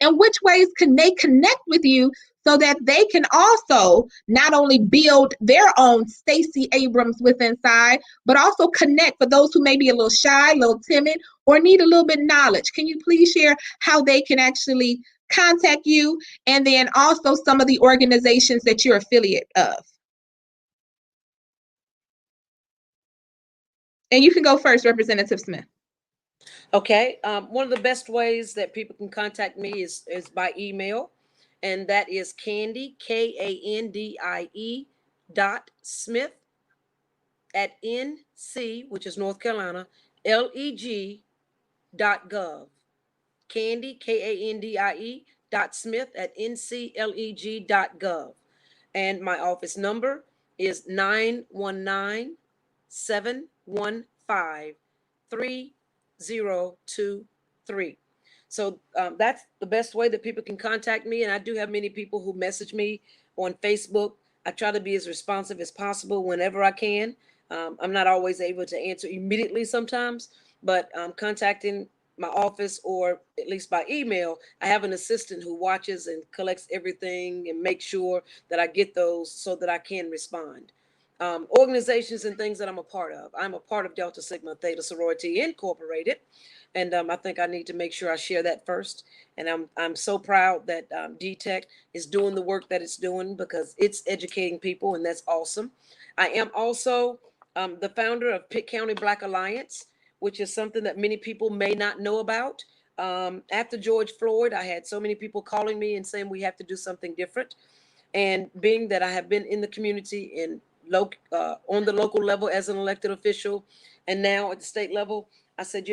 and which ways can they connect with you so that they can also not only build their own Stacey Abrams with inside, but also connect for those who may be a little shy, a little timid, or need a little bit of knowledge. Can you please share how they can actually contact you, and then also some of the organizations that you're affiliate of? And you can go first, Representative Smith. Okay. One of the best ways that people can contact me is by email, and that is Kandi, KANDIE .Smith at NC, which is North Carolina, LEG.gov. Kandi, KANDIE .Smith at NCLEG.gov. And my office number is 919-715-3023. So that's the best way that people can contact me. And I do have many people who message me on Facebook. I try to be as responsive as possible whenever I can. I'm not always able to answer immediately sometimes, but contacting my office or at least by email, I have an assistant who watches and collects everything and makes sure that I get those so that I can respond. Organizations and things that I'm a part of. I'm a part of Delta Sigma Theta Sorority Incorporated. And I think I need to make sure I share that first. And I'm so proud that DTech is doing the work that it's doing, because it's educating people, and that's awesome. I am also the founder of Pitt County Black Alliance, which is something that many people may not know about. After George Floyd, I had so many people calling me and saying we have to do something different. And being that I have been in the community in on the local level as an elected official, and now at the state level, I said,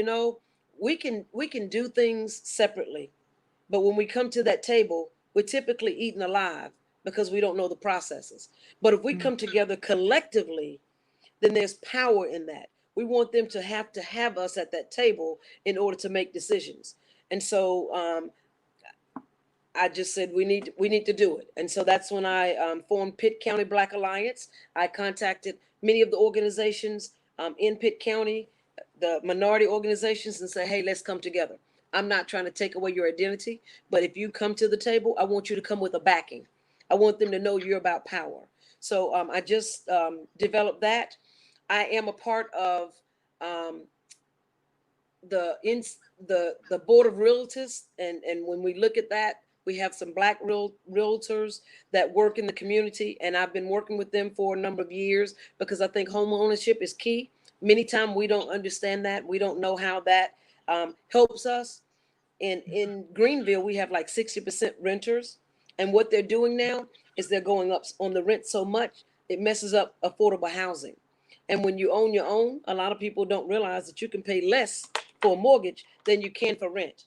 we can do things separately, but when we come to that table, we're typically eaten alive because we don't know the processes. But if we come together collectively, then there's power in that. We want them to have us at that table in order to make decisions. And so I just said we need to do it. And so that's when I formed Pitt County Black Alliance. I contacted many of the organizations in Pitt County, the minority organizations, and say, hey, let's come together. I'm not trying to take away your identity, but if you come to the table, I want you to come with a backing. I want them to know you're about power. So I just developed that. I am a part of the board of realtors, and when we look at that, we have some Black realtors that work in the community, and I've been working with them for a number of years because I think home ownership is key. Many times we don't understand that. We don't know how that helps us. In Greenville, we have like 60% renters, and what they're doing now is they're going up on the rent so much it messes up affordable housing. And when you own your own, a lot of people don't realize that you can pay less for a mortgage than you can for rent.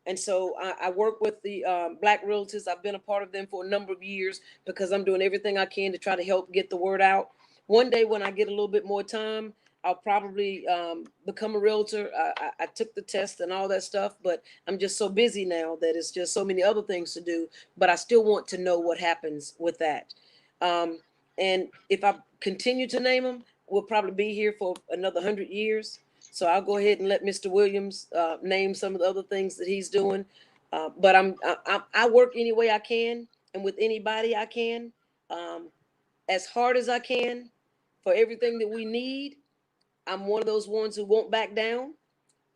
And so I work with the Black realtors. I've been a part of them for a number of years because I'm doing everything I can to try to help get the word out. One day when I get a little bit more time, I'll probably become a realtor. I took the test and all that stuff, but I'm just so busy now that it's just so many other things to do. But I still want to know what happens with that. And if I continue to name them, we'll probably be here for another 100 years. So I'll go ahead and let Mr. Williams name some of the other things that he's doing. But I work any way I can and with anybody I can, as hard as I can for everything that we need. I'm one of those ones who won't back down.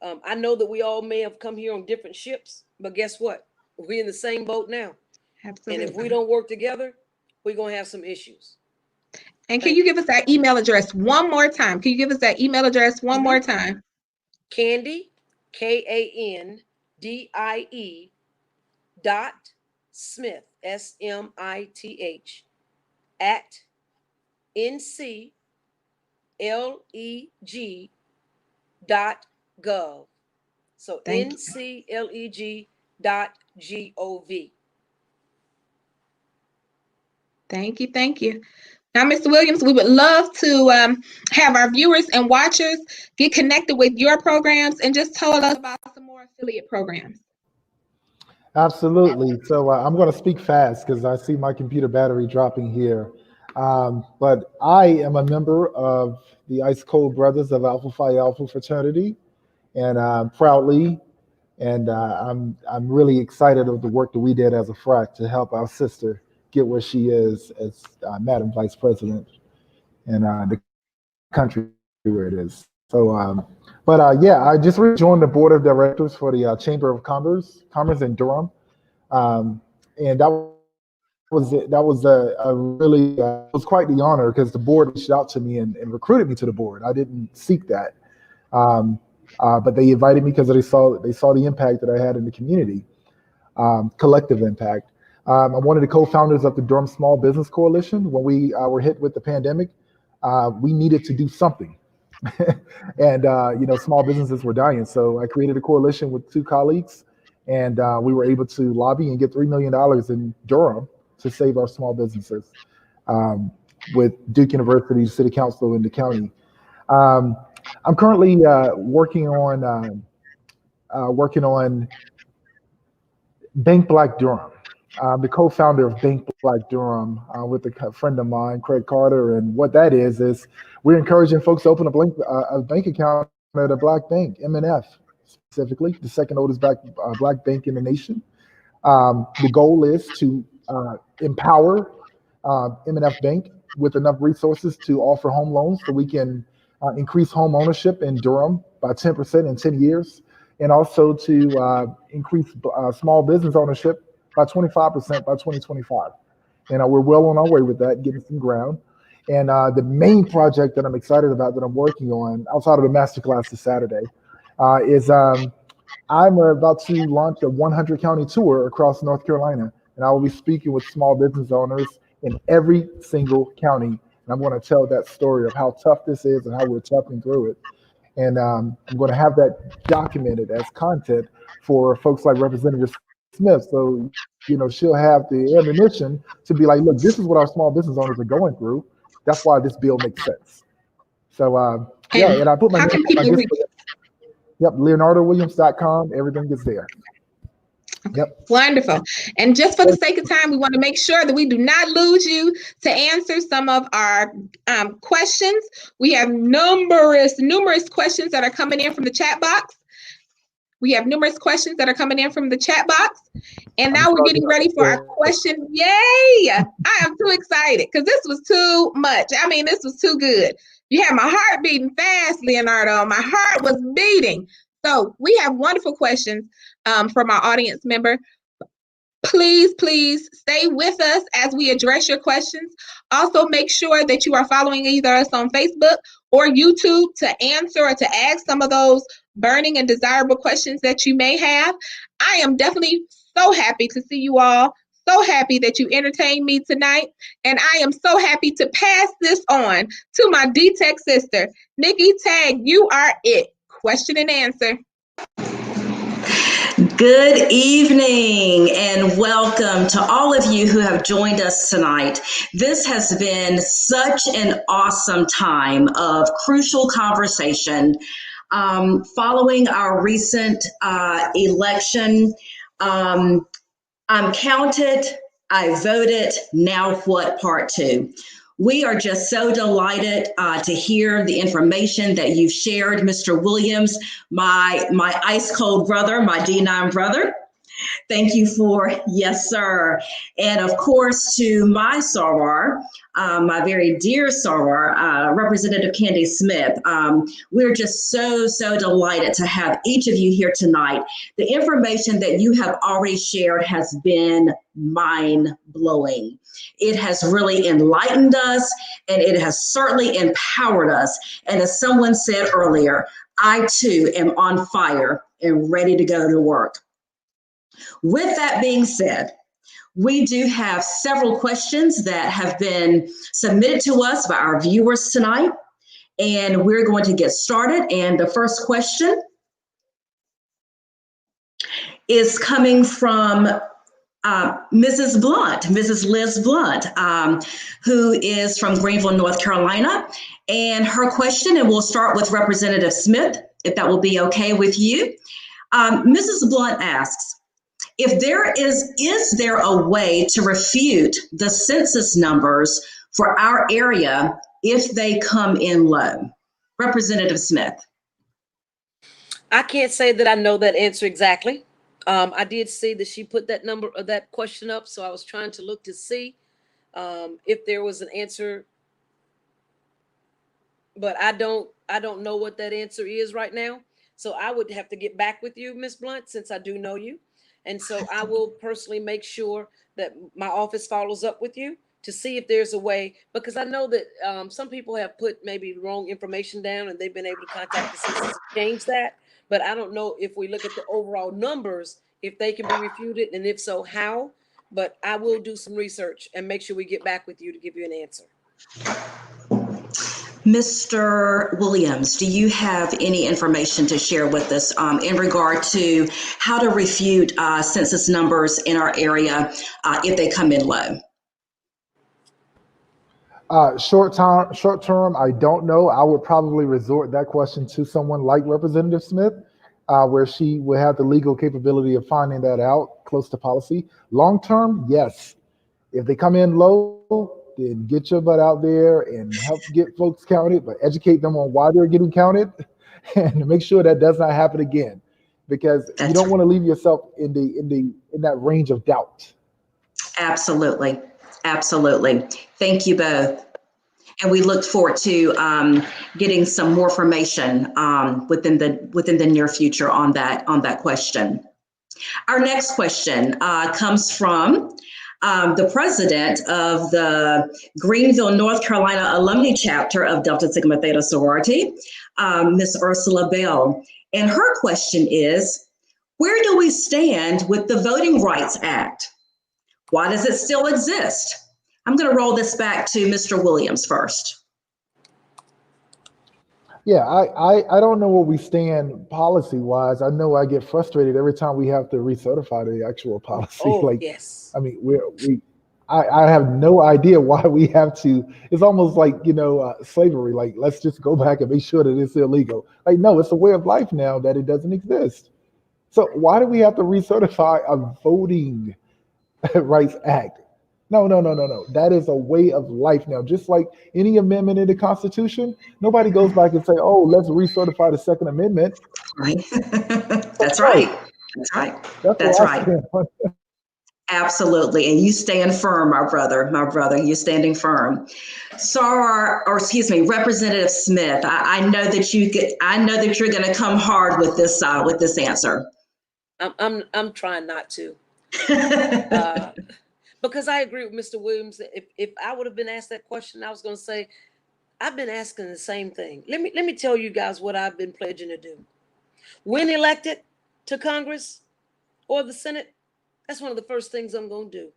I know that we all may have come here on different ships, but guess what? We're in the same boat now. Absolutely. And if we don't work together, we're going to have some issues. And can you give us that email address one more time? Can you give us that email address one more time? Candy, Kandie .Smith, SMITH at ncleg.gov. So ncleg.gov. Thank you. Thank you. Now, Mr. Williams, we would love to have our viewers and watchers get connected with your programs and just tell us about some more affiliate programs. Absolutely. So I'm going to speak fast because I see my computer battery dropping here. But I am a member of the Ice Cold Brothers of Alpha Phi Alpha fraternity, and proudly, and I'm really excited of the work that we did as a frat to help our sister get where she is as Madam Vice President and the country where it is. So, yeah, I just rejoined the board of directors for the Chamber of Commerce in Durham, and that was a really it was quite the honor because the board reached out to me and recruited me to the board. I didn't seek that, but they invited me because they saw the impact that I had in the community, collective impact. I'm one of the co-founders of the Durham Small Business Coalition. When we were hit with the pandemic, we needed to do something. And small businesses were dying. So I created a coalition with 2 colleagues, and we were able to lobby and get $3 million in Durham to save our small businesses with Duke University, City Council, and the county. I'm currently working on Bank Black Durham. I'm the co-founder of Bank Black Durham with a friend of mine, Craig Carter. And what that is we're encouraging folks to open a bank account at a Black bank, MNF specifically, the second oldest Black bank in the nation. The goal is to empower MNF Bank with enough resources to offer home loans so we can increase home ownership in Durham by 10% in 10 years, and also to increase small business ownership by 25% by 2025. And we're well on our way with that, getting some ground. And the main project that I'm excited about that I'm working on outside of the masterclass this Saturday is I'm about to launch a 100 county tour across North Carolina. And I will be speaking with small business owners in every single county. And I'm going to tell that story of how tough this is and how we're toughing through it. And I'm going to have that documented as content for folks like Representative Smith. So, she'll have the ammunition to be like, look, this is what our small business owners are going through. That's why this bill makes sense. So, and I put my name on this. Yep, LeonardoWilliams.com. Everything is there. Yep. Wonderful. And just for the sake of time, we want to make sure that we do not lose you to answer some of our questions. We have numerous questions that are coming in from the chat box. And now we're getting ready for our question. Yay! I am too excited because this was too much. I mean, this was too good. You had my heart beating fast, Leonardo. My heart was beating. So we have wonderful questions from our audience member. Please stay with us as we address your questions. Also, make sure that you are following either us on Facebook or YouTube to answer or to ask some of those burning and desirable questions that you may have. I am definitely so happy to see you all. So happy that you entertained me tonight. And I am so happy to pass this on to my D-Tech sister. Nikki Tag, you are it. Question and answer. Good evening and welcome to all of you who have joined us tonight. This has been such an awesome time of crucial conversation. Following our recent election, I'm counted, I voted, now what part two? We are just so delighted to hear the information that you've shared, Mr. Williams, my ice cold brother, my D9 brother. Thank you for, yes, sir. And of course, to my soror, my very dear soror, Representative Candy Smith. We're just so delighted to have each of you here tonight. The information that you have already shared has been mind-blowing. It has really enlightened us, and it has certainly empowered us. And as someone said earlier, I too am on fire and ready to go to work. With that being said, we do have several questions that have been submitted to us by our viewers tonight, and we're going to get started. And the first question is coming from Mrs. Blunt, Mrs. Liz Blunt, who is from Greenville, North Carolina. And her question, and we'll start with Representative Smith, if that will be okay with you. Mrs. Blunt asks, is there a way to refute the census numbers for our area if they come in low? Representative Smith. I can't say that I know that answer exactly. I did see that she put that number or that question up, so I was trying to look to see if there was an answer, but I don't know what that answer is right now. So I would have to get back with you, Ms. Blunt, since I do know you. And so I will personally make sure that my office follows up with you to see if there's a way, because I know that some people have put maybe wrong information down and they've been able to contact the census to change that. But I don't know if we look at the overall numbers, if they can be refuted, and if so, how. But I will do some research and make sure we get back with you to give you an answer. Mr. Williams, do you have any information to share with us in regard to how to refute census numbers in our area if they come in low? Short term, I don't know. I would probably resort that question to someone like Representative Smith, where she would have the legal capability of finding that out close to policy. Long term, yes. If they come in low, then get your butt out there and help get folks counted, but educate them on why they're getting counted and make sure that does not happen again, because you don't want to leave yourself in that range of doubt. Absolutely. Thank you both. And we look forward to getting some more information within the near future on that question. Our next question comes from the president of the Greenville, North Carolina alumni chapter of Delta Sigma Theta sorority, Ms. Ursula Bell. And her question is, where do we stand with the Voting Rights Act? Why does it still exist? I'm going to roll this back to Mr. Williams first. Yeah, I don't know where we stand policy-wise. I know I get frustrated every time we have to recertify the actual policy. Oh, yes. I mean, I have no idea why we have to. It's almost like, slavery. Like, let's just go back and make sure that it's illegal. Like, no, it's a way of life now that it doesn't exist. So why do we have to recertify a Voting Rights Act? No. That is a way of life now. Just like any amendment in the Constitution, nobody goes back and say, oh, let's recertify the Second Amendment. Right. That's right. Absolutely. And you stand firm, my brother, you're standing firm. Representative Smith, I know that you're going to come hard with this answer. I'm trying not to. Because I agree with Mr. Williams. If I would have been asked that question, I was going to say, I've been asking the same thing. Let me tell you guys what I've been pledging to do. When elected to Congress or the Senate, that's one of the first things I'm going to do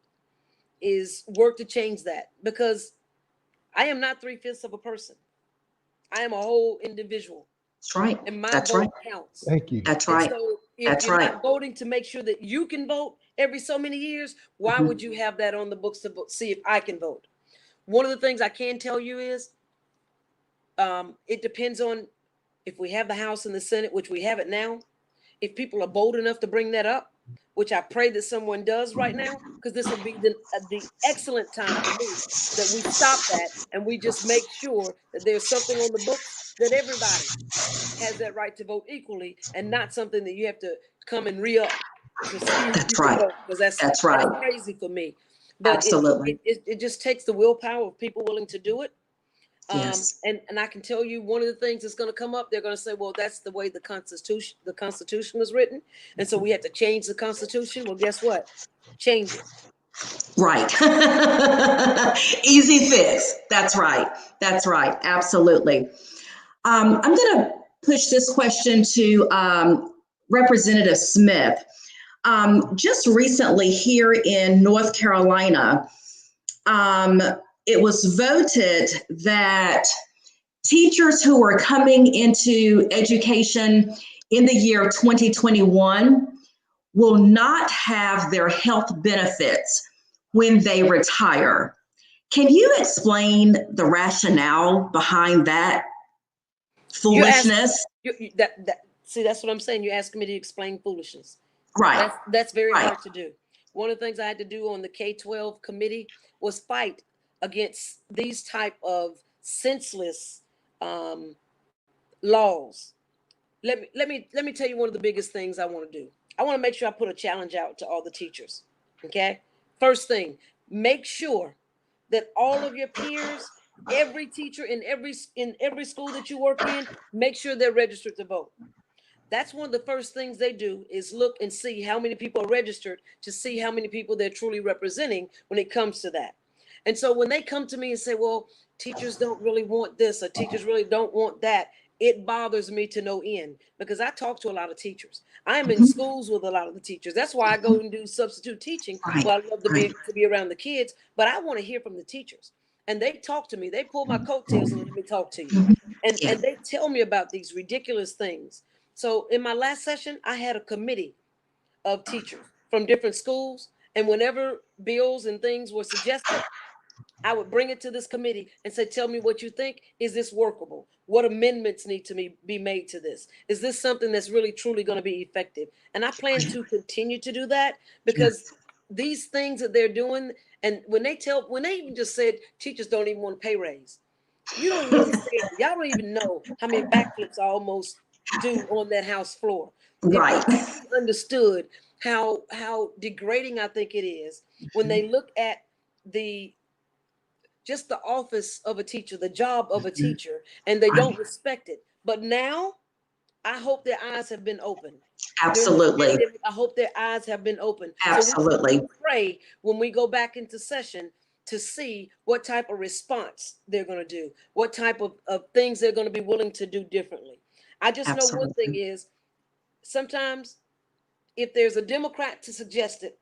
is work to change that, because I am not 3/5 of a person. I am a whole individual. That's right. And my That's vote right. counts. Thank you. That's right. And so if That's you're right. not voting to make sure that you can vote every so many years, why would you have that on the books to see if I can vote? One of the things I can tell you is it depends on if we have the House and the Senate, which we have it now. If people are bold enough to bring that up, which I pray that someone does right now, because this will be the excellent time for me that we stop that and we just make sure that there's something on the books that everybody has that right to vote equally, and not something that you have to come and re-up to see if That's you can right. vote, because that's right. crazy for me. But Absolutely. it just takes the willpower of people willing to do it. Yes. And I can tell you one of the things that's going to come up, they're going to say, well, that's the way the Constitution was written. And so we have to change the Constitution. Well, guess what? Change it. Right. Easy fix. That's right. That's right. Absolutely. I'm going to push this question to Representative Smith. Just recently here in North Carolina, it was voted that teachers who are coming into education in the year 2021 will not have their health benefits when they retire. Can you explain the rationale behind that foolishness? See, that's what I'm saying. You're asking me to explain foolishness. Right. That's very hard to do. One of the things I had to do on the K-12 committee was fight against these type of senseless laws. Let me tell you one of the biggest things I want to do. I want to make sure I put a challenge out to all the teachers. Okay. First thing, make sure that all of your peers, every teacher in every school that you work in, make sure they're registered to vote. That's one of the first things they do is look and see how many people are registered to see how many people they're truly representing when it comes to that. And so when they come to me and say, well, teachers don't really want this or teachers really don't want that, it bothers me to no end, because I talk to a lot of teachers. I am in schools with a lot of the teachers. That's why I go and do substitute teaching. Well, I love to be around the kids, but I want to hear from the teachers. And they talk to me. They pull my coattails and let me talk to you. And they tell me about these ridiculous things. So in my last session, I had a committee of teachers from different schools. And whenever bills and things were suggested, I would bring it to this committee and say, tell me what you think. Is this workable? What amendments need to be made to this? Is this something that's really, truly going to be effective? And I plan to continue to do that, because these things that they're doing, and when they even just said teachers don't even want to pay raise. You don't even understand. Y'all don't even know how many backflips I almost do on that House floor. Right. If they understood how degrading I think it is when they look at just the office of a teacher, the job of a teacher, and they don't respect it. But now, I hope their eyes have been opened. Absolutely. I hope their eyes have been opened. Absolutely. So we pray when we go back into session to see what type of response they're going to do, what type of things they're going to be willing to do differently. I just know one thing is, sometimes if there's a Democrat to suggest it,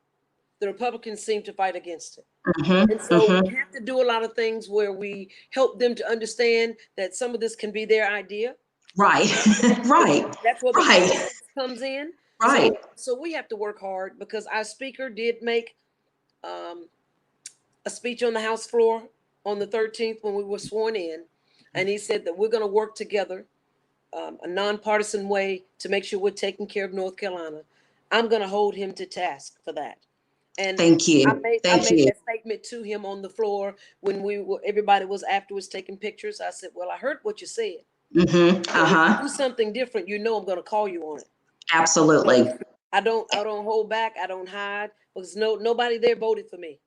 the Republicans seem to fight against it. And so we have to do a lot of things where we help them to understand that some of this can be their idea. Right. Right. That's what the comes in. Right. So we have to work hard, because our speaker did make a speech on the House floor on the 13th when we were sworn in. And he said that we're going to work together a nonpartisan way to make sure we're taking care of North Carolina. I'm going to hold him to task for that. And thank you. I made that statement to him on the floor when everybody was afterwards taking pictures. I said, well, I heard what you said. If you do something different, I'm going to call you on it. Absolutely. I don't hold back. I don't hide. because nobody there voted for me.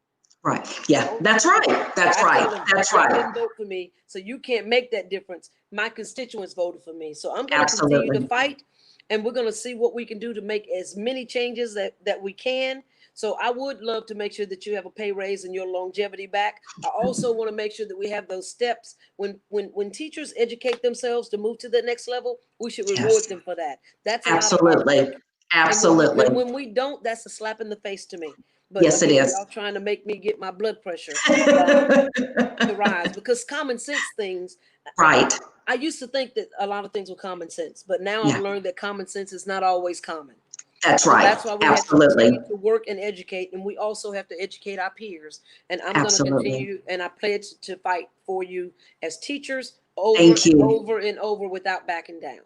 Right. Yeah, that's right. That's right. That's Y'all right. didn't vote for me, so you can't make that difference. My constituents voted for me, so I'm going to continue to fight, and we're going to see what we can do to make as many changes that we can. So I would love to make sure that you have a pay raise and your longevity back. I also want to make sure that we have those steps. When teachers educate themselves to move to the next level, we should reward them for that. That's absolutely. Absolutely. And when we don't, that's a slap in the face to me. But yes, it is. Y'all trying to make me get my blood pressure to rise, because common sense things. Right. I used to think that a lot of things were common sense, but now I've learned that common sense is not always common. That's right. That's why we have to continue to work and educate, and we also have to educate our peers. And I'm going to continue, and I pledge to fight for you as teachers over and over without backing down.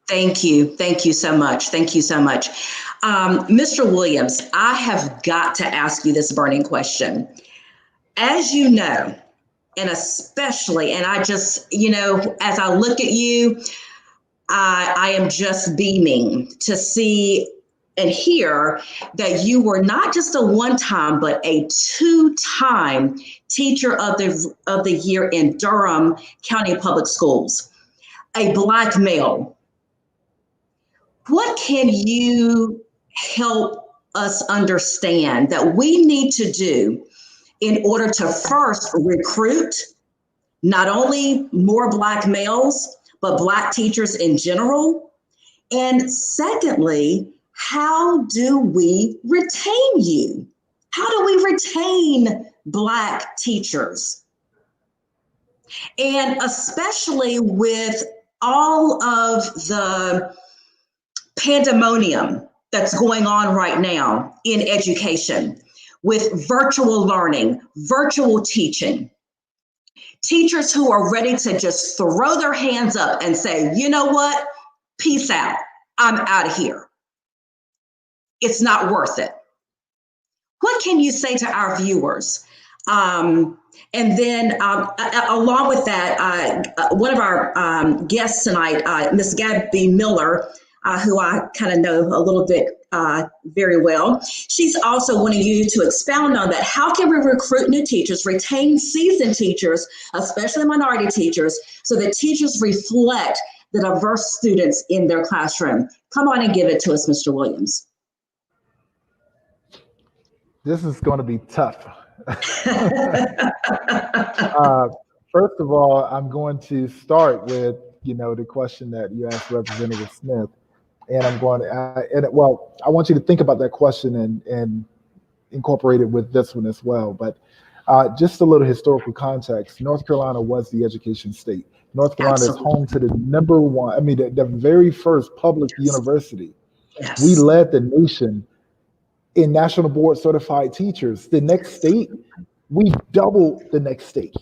Thank you. Thank you so much. Thank you so much. Mr. Williams, I have got to ask you this burning question. As you know, and especially, and I just, as I look at you, I am just beaming to see and hear that you were not just a one-time, but a two-time Teacher of the Year in Durham County Public Schools, a Black male. What can you help us understand that we need to do in order to first recruit not only more Black males, but Black teachers in general? And secondly, how do we retain you? How do we retain Black teachers? And especially with all of the pandemonium that's going on right now in education with virtual learning, virtual teaching, teachers who are ready to just throw their hands up and say, you know what, peace out, I'm out of here. It's not worth it. What can you say to our viewers? And then along with that, one of our guests tonight, Ms. Gabby Miller, who I kind of know a little bit very well. She's also wanting you to expound on that. How can we recruit new teachers, retain seasoned teachers, especially minority teachers, so that teachers reflect the diverse students in their classroom? Come on and give it to us, Mr. Williams. This is going to be tough. First of all, I'm going to start with, the question that you asked Representative Smith. And I'm going to, I want you to think about that question and incorporate it with this one as well. But just a little historical context. North Carolina was the education state. North Carolina is home to the number one, the very first public university. Yes. We led the nation in national board certified teachers. The next state, we doubled the next state.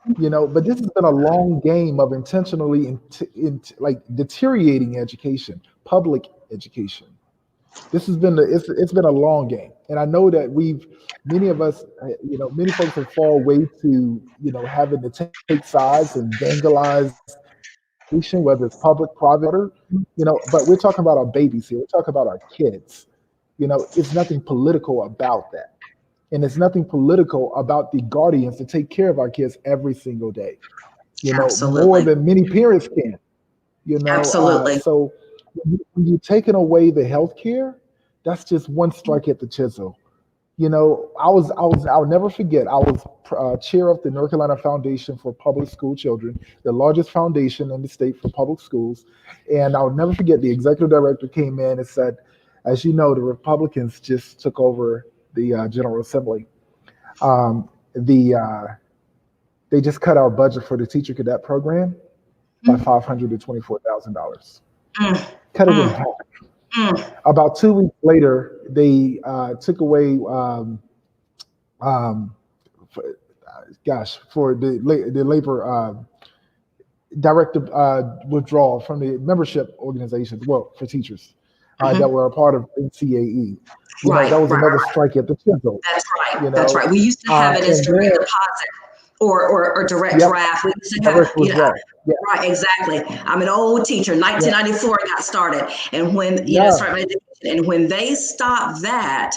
But this has been a long game of intentionally deteriorating education, public education. This has been it's been a long game, and I know that many of us, many folks have fallen way to having to take sides and vandalize, whether it's public, private, or But we're talking about our babies here. We're talking about our kids. It's nothing political about that. And it's nothing political about the guardians to take care of our kids every single day, Absolutely. More than many parents can, Absolutely. So when you're taking away the health care, that's just one strike at the chisel. I'll never forget, I was chair of the North Carolina Foundation for Public School Children, the largest foundation in the state for public schools. And I'll never forget, the executive director came in and said, as you know, the Republicans just took over the General Assembly. They just cut our budget for the teacher cadet program by $524,000. Cut it in half. About 2 weeks later, they took away, for the labor directive withdrawal from the membership organizations, for teachers. That were a part of NCAE. That was another strike at the chisel. That's right. That's right. We used to have it as direct deposit or direct draft. We used to have, right, exactly. I'm an old teacher. 1994 got started, and when started my education, and when they stopped that,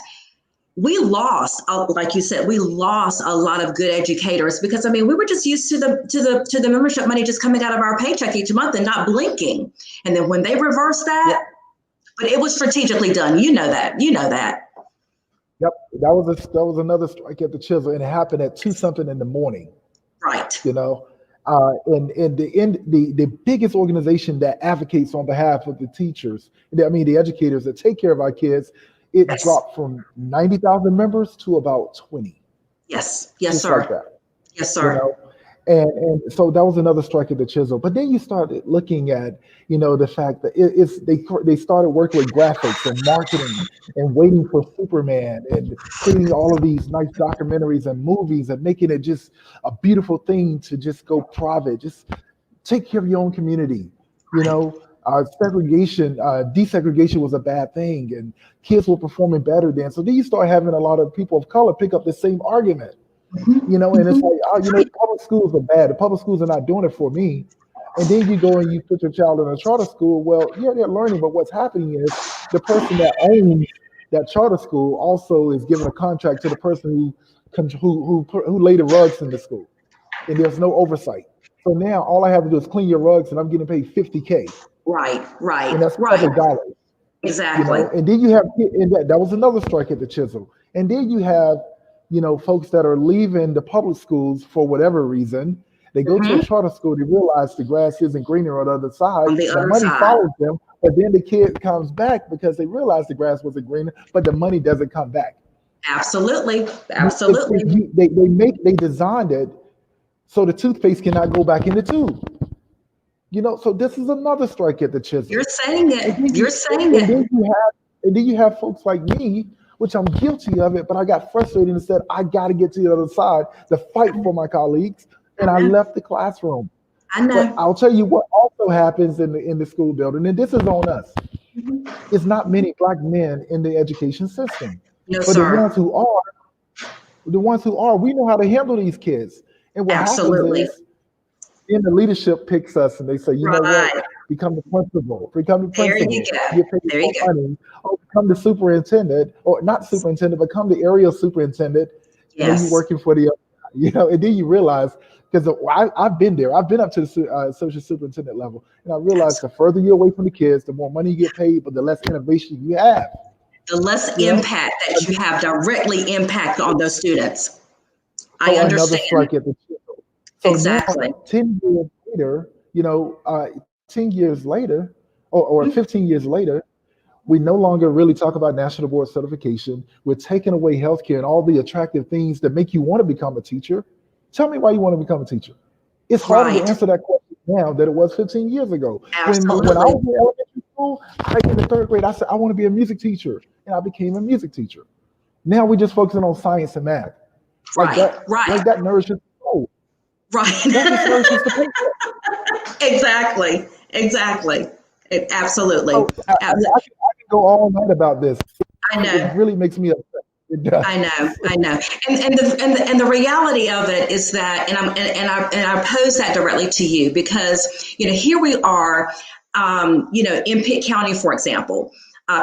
we lost, like you said, we lost a lot of good educators because, I mean, we were just used to the membership money just coming out of our paycheck each month and not blinking. And then when they reversed that, but it was strategically done. You know that. Yep, that was another strike at the chisel, and it happened at 2-something in the morning. Right. You know, and the biggest organization that advocates on behalf of the teachers, the educators that take care of our kids, it dropped from 90,000 members to about 20. Yes, just sir. like that. Yes, sir. You know? And so that was another strike at the chisel. But then you started looking at, the fact that they started working with graphics and marketing and waiting for Superman and creating all of these nice documentaries and movies and making it just a beautiful thing to just go private. Just take care of your own community. Desegregation was a bad thing, and kids were performing better then. So then you start having a lot of people of color pick up the same argument. And it's like, public schools are bad. The public schools are not doing it for me. And then you go and you put your child in a charter school. Well, yeah, they're learning, but what's happening is the person that owns that charter school also is giving a contract to the person who laid the rugs in the school, and there's no oversight. So now all I have to do is clean your rugs, and I'm getting paid $50K. Right. And that's public dollars. Exactly. And then you have, that was another strike at the chisel. And then you have, folks that are leaving the public schools for whatever reason. They go to a charter school, they realize the grass isn't greener on the other side. The money follows them, but then the kid comes back because they realize the grass wasn't greener, but the money doesn't come back. Absolutely. They designed it so the toothpaste cannot go back in the tube. So this is another strike at the chisel. You're saying it. And then you have folks like me, which I'm guilty of it, but I got frustrated and said, I got to get to the other side to fight for my colleagues. And I left the classroom. I know. But I'll tell you what also happens in the school building, and this is on us. It's not many Black men in the education system. No, but sir. the ones who are, we know how to handle these kids. And what happens is, then the leadership picks us and they say, know what, become the principal. There you go. Get paid more money. Or become the superintendent, or not superintendent, but become the area superintendent. Yes. And then you're working for the, and then you realize, because I've been there. I've been up to the associate superintendent level, and I realized the further you're away from the kids, the more money you get paid, but the less innovation you have. The less impact that you have directly impact on those students. I understand. Another strike at the chisel. So exactly. Now, 10 years later, 10 years later, or 15 years later, we no longer really talk about national board certification. We're taking away healthcare and all the attractive things that make you want to become a teacher. Tell me why you want to become a teacher. It's harder to answer that question now than it was 15 years ago. Absolutely. When I was in elementary school, like in the 3rd grade, I said, I want to be a music teacher. And I became a music teacher. Now we're just focusing on science and math. Like that nourishes the soul. Right. That just nourishes the people. Exactly. Absolutely. I can go all night about this. I know. It really makes me upset. I know. And the reality of it is that, and I pose that directly to you because, here we are, in Pitt County, for example.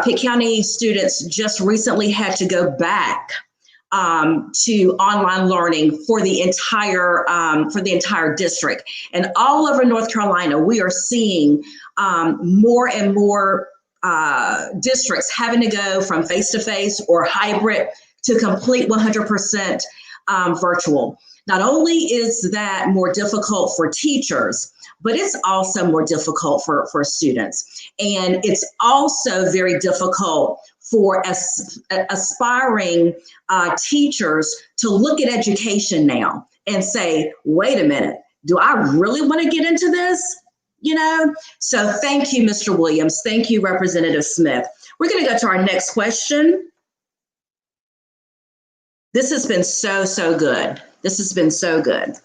Pitt County students just recently had to go back to online learning for the entire district. And all over North Carolina, we are seeing more and more districts having to go from face-to-face or hybrid to complete 100% virtual. Not only is that more difficult for teachers, but it's also more difficult for students. And it's also very difficult for aspiring teachers to look at education now and say, wait a minute, do I really want to get into this? So thank you, Mr. Williams. Thank you, Representative Smith. We're going to go to our next question. This has been so good. This has been so good.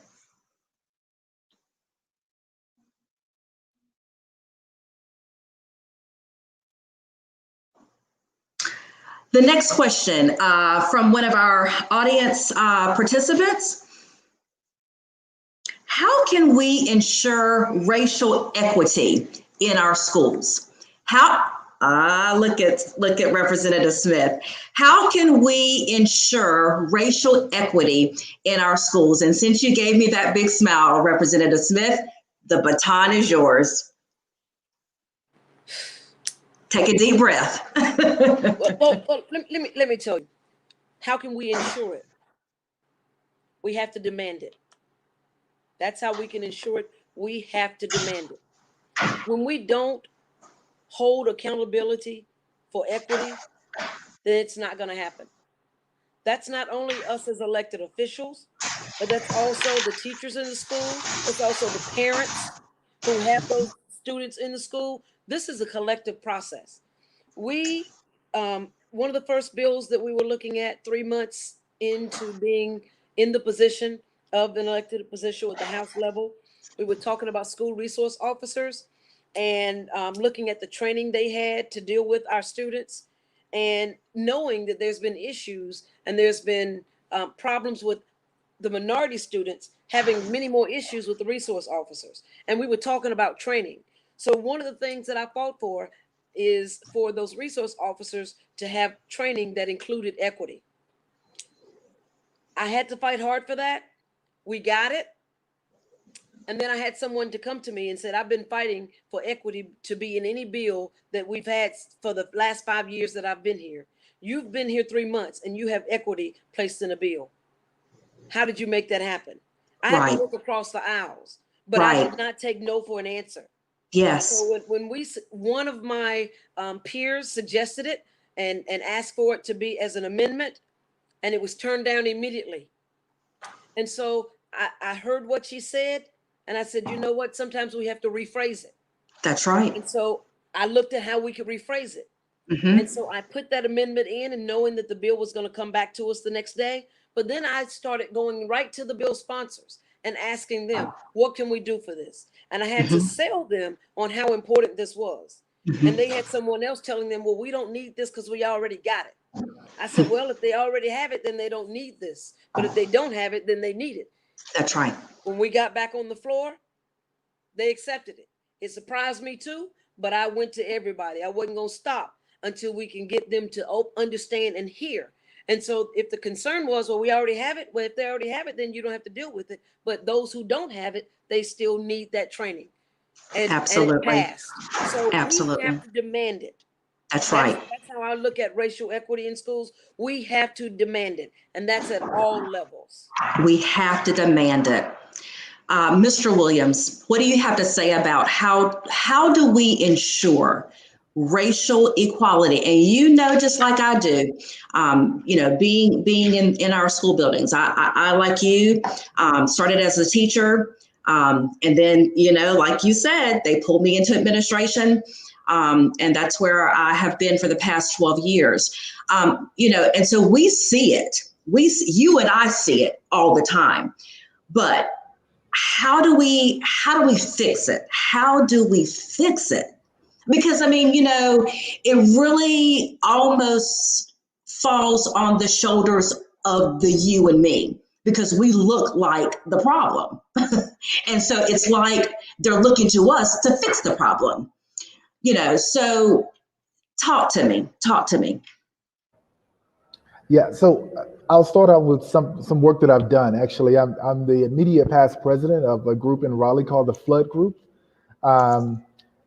The next question from one of our audience participants. How can we ensure racial equity in our schools? Look at Representative Smith. How can we ensure racial equity in our schools? And since you gave me that big smile, Representative Smith, the baton is yours. Take a deep breath. well, let me tell you. How can we ensure it? We have to demand it. That's how we can ensure it. We have to demand it. When we don't hold accountability for equity, then it's not going to happen. That's not only us as elected officials, but that's also the teachers in the school. It's also the parents who have those students in the school. This is a collective process. We, one of the first bills that we were looking at 3 months into being in the position of an elected position at the House level, we were talking about school resource officers and looking at the training they had to deal with our students, and knowing that there's been issues and there's been problems with the minority students having many more issues with the resource officers. And we were talking about training. So one of the things that I fought for is for those resource officers to have training that included equity. I had to fight hard for that. We got it. And then I had someone to come to me and said, I've been fighting for equity to be in any bill that we've had for the last 5 years that I've been here. You've been here 3 months and you have equity placed in a bill. How did you make that happen? I had to look across the aisles, but I did not take no for an answer. Yes. So when one of my peers suggested it and asked for it to be as an amendment, and it was turned down immediately. And so I heard what she said, and I said, you know what? Sometimes we have to rephrase it. That's right. And so I looked at how we could rephrase it. Mm-hmm. And so I put that amendment in, and knowing that the bill was going to come back to us the next day. But then I started going right to the bill sponsors and asking them, what can we do for this? And I had to sell them on how important this was. And they had someone else telling them, well, we don't need this because we already got it. I said, well, if they already have it, then they don't need this. But if they don't have it, then they need it. That's right. When we got back on the floor, they accepted it. It surprised me too, but I went to everybody. I wasn't going to stop until we can get them to understand and hear. And so if the concern was, well, we already have it. Well, if they already have it, then you don't have to deal with it. But those who don't have it, they still need that training. And, absolutely. And it passed. So absolutely. We have to demand it. That's right. That's how I look at racial equity in schools. We have to demand it. And that's at all levels. We have to demand it. Mr. Williams, what do you have to say about how do we ensure racial equality? And you know, just like I do, being in our school buildings, I like you, started as a teacher. And then, like you said, they pulled me into administration. And that's where I have been for the past 12 years. And so we see it. You and I see it all the time. But how do we fix it? How do we fix it? Because, it really almost falls on the shoulders of the you and me, because we look like the problem. And so it's like they're looking to us to fix the problem. So talk to me. Yeah, so I'll start out with some work that I've done. Actually, I'm the immediate past president of a group in Raleigh called the Flood Group.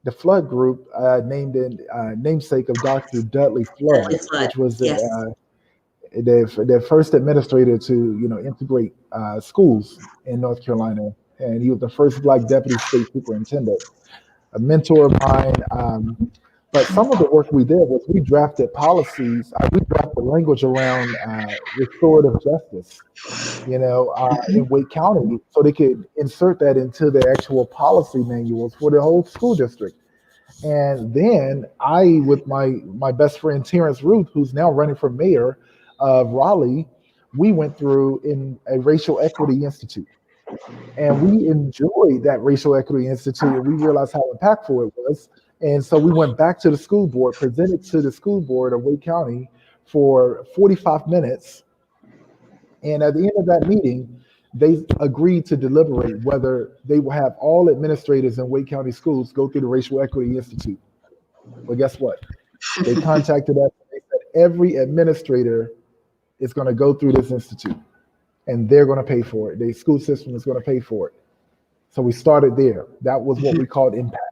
The Flood Group, named in namesake of Dr. Dudley Flood, which was the first administrator to integrate schools in North Carolina, and he was the first Black deputy state superintendent, a mentor of mine. But some of the work we did was we drafted policies. We drafted language around restorative justice, in Wake County, so they could insert that into the actual policy manuals for the whole school district. And then I, with my best friend Terrence Ruth, who's now running for mayor of Raleigh, we went through in a Racial Equity Institute. And we enjoyed that Racial Equity Institute, and we realized how impactful it was. And so we went back to the school board, presented to the school board of Wake County for 45 minutes. And at the end of that meeting, they agreed to deliberate whether they will have all administrators in Wake County schools go through the Racial Equity Institute. Well, guess what? They contacted us. They said every administrator is going to go through this institute, and they're going to pay for it. The school system is going to pay for it. So we started there. That was what we called impact.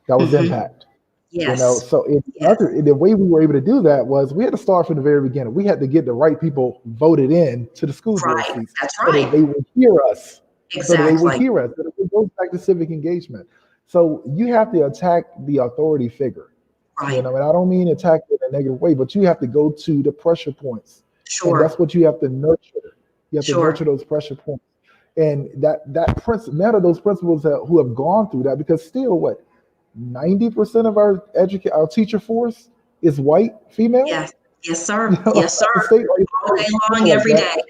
That was impact. Yes. You know, so the way we were able to do that was we had to start from the very beginning. We had to get the right people voted in to the school board seats. That's so that they would hear us. Exactly. So that they would hear us. So that it goes back to civic engagement. So you have to attack the authority figure. Right. You know, and I don't mean attack in a negative way, but you have to go to the pressure points. Sure. And that's what you have to nurture. You have to nurture those pressure points. And none of those principals who have gone through that, because still 90% of our teacher force is white female. Yes, yes, sir. You know, yes, sir. All day long, every day.